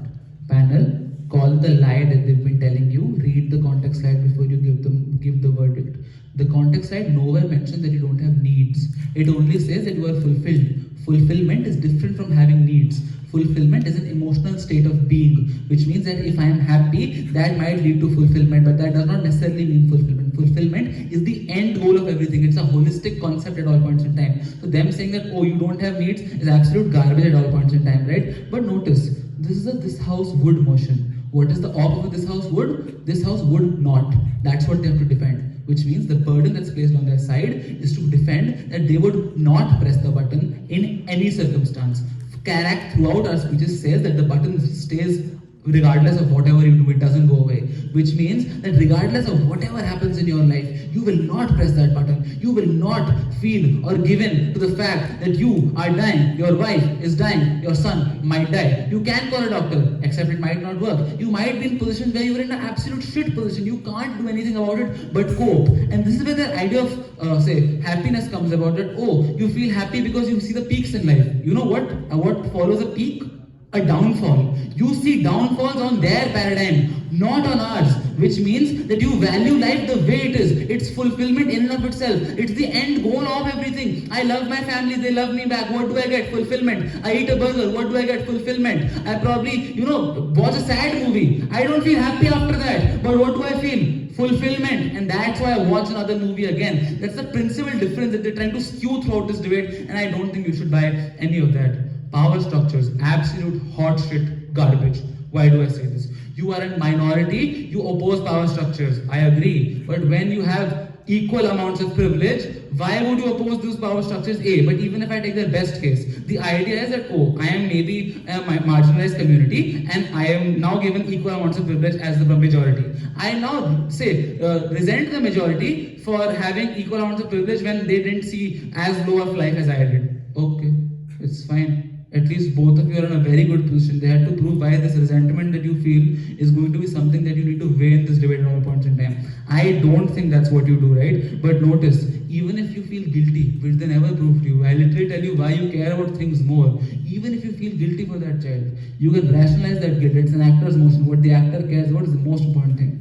Panel, call the lie that they've been telling you. Read the context slide before you give the verdict. The context slide nowhere mentions that you don't have needs. It only says that you are fulfilled. Fulfillment is different from having needs. Fulfillment is an emotional state of being, which means that if I am happy, that might lead to fulfillment, but that does not necessarily mean fulfillment. Fulfillment is the end goal of everything. It's a holistic concept at all points in time. So them saying that, oh, you don't have needs is absolute garbage at all points in time, right? But notice, this is a this house would motion. What is the opposite of this house would? This house would not. That's what they have to defend, which means the burden that's placed on their side is to defend that they would not press the button in any circumstance. Karak throughout our speeches says that the button stays regardless of whatever you do, it doesn't go away. Which means that regardless of whatever happens in your life, you will not press that button. You will not feel or give in to the fact that you are dying, your wife is dying, your son might die. You can call a doctor, except it might not work. You might be in positions where you are in an absolute shit position. You can't do anything about it but cope. And this is where the idea of, say, happiness comes about. That, oh, you feel happy because you see the peaks in life. You know what? What follows a peak? A downfall. You see downfalls on their paradigm, not on ours, which means that you value life the way it is. It's fulfillment in and of itself. It's the end goal of everything. I love my family, they love me back. What do I get? Fulfillment. I eat a burger, what do I get? Fulfillment. I probably, watch a sad movie. I don't feel happy after that. But what do I feel? Fulfillment. And that's why I watch another movie again. That's the principal difference that they're trying to skew throughout this debate, and I don't think you should buy any of that. Power structures, absolute hot shit garbage. Why do I say this? You are a minority, you oppose power structures. I agree. But when you have equal amounts of privilege, why would you oppose those power structures? A, but even if I take the best case, the idea is that, oh, I am maybe a marginalized community and I am now given equal amounts of privilege as the majority. I now say, resent the majority for having equal amounts of privilege when they didn't see as low of life as I did. Okay, it's fine. At least both of you are in a very good position. They had to prove why this resentment that you feel is going to be something that you need to weigh in this debate at all points in time. I don't think that's what you do, right? But notice, even if you feel guilty, which they never proved to you, I literally tell you why you care about things more. Even if you feel guilty for that child, you can rationalize that guilt. It's an actor's motion. What the actor cares about is the most important thing.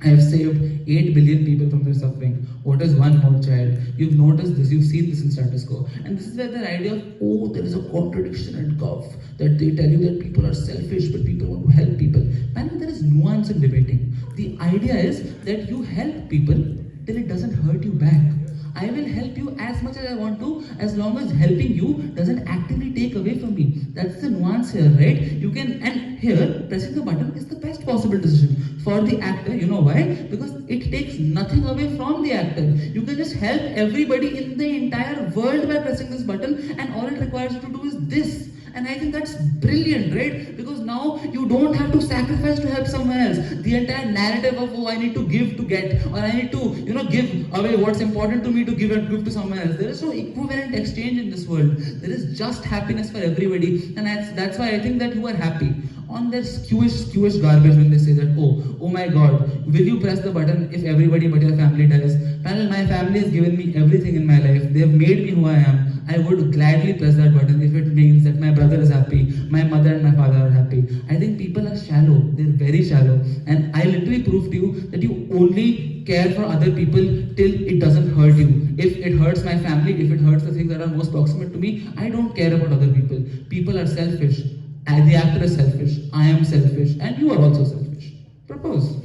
I have saved 8 billion people from their suffering. What is one more child? You've noticed this, you've seen this in status quo. And this is where the idea of, oh, there is a contradiction at Gov, that they tell you that people are selfish, but people want to help people. Man, there is nuance in debating. The idea is that you help people till it doesn't hurt you back. I will help you as much as I want to, as long as helping you doesn't actively take away from me. That's the nuance here, right? You can, and here, pressing the button is the best possible decision for the actor. You know why? Because it takes nothing away from the actor. You can just help everybody in the entire world by pressing this button, and all it requires you to do is this. And I think that's brilliant, right? Because now you don't have to sacrifice to help someone else. The entire narrative of, oh, I need to give to get, or I need to, give away what's important to me to give to someone else. There is no equivalent exchange in this world. There is just happiness for everybody. And that's why I think that you are happy. On their skewish garbage when they say that, oh my God, will you press the button if everybody but your family dies? Panel, my family has given me everything in my life. They have made me who I am. I would gladly press that button if it means that my brother is happy, my mother and my father are happy. I think people are shallow. They're very shallow. And I literally prove to you that you only care for other people till it doesn't hurt you. If it hurts my family, if it hurts the things that are most proximate to me, I don't care about other people. People are selfish. The actor is selfish. I am selfish. And you are also selfish. Propose.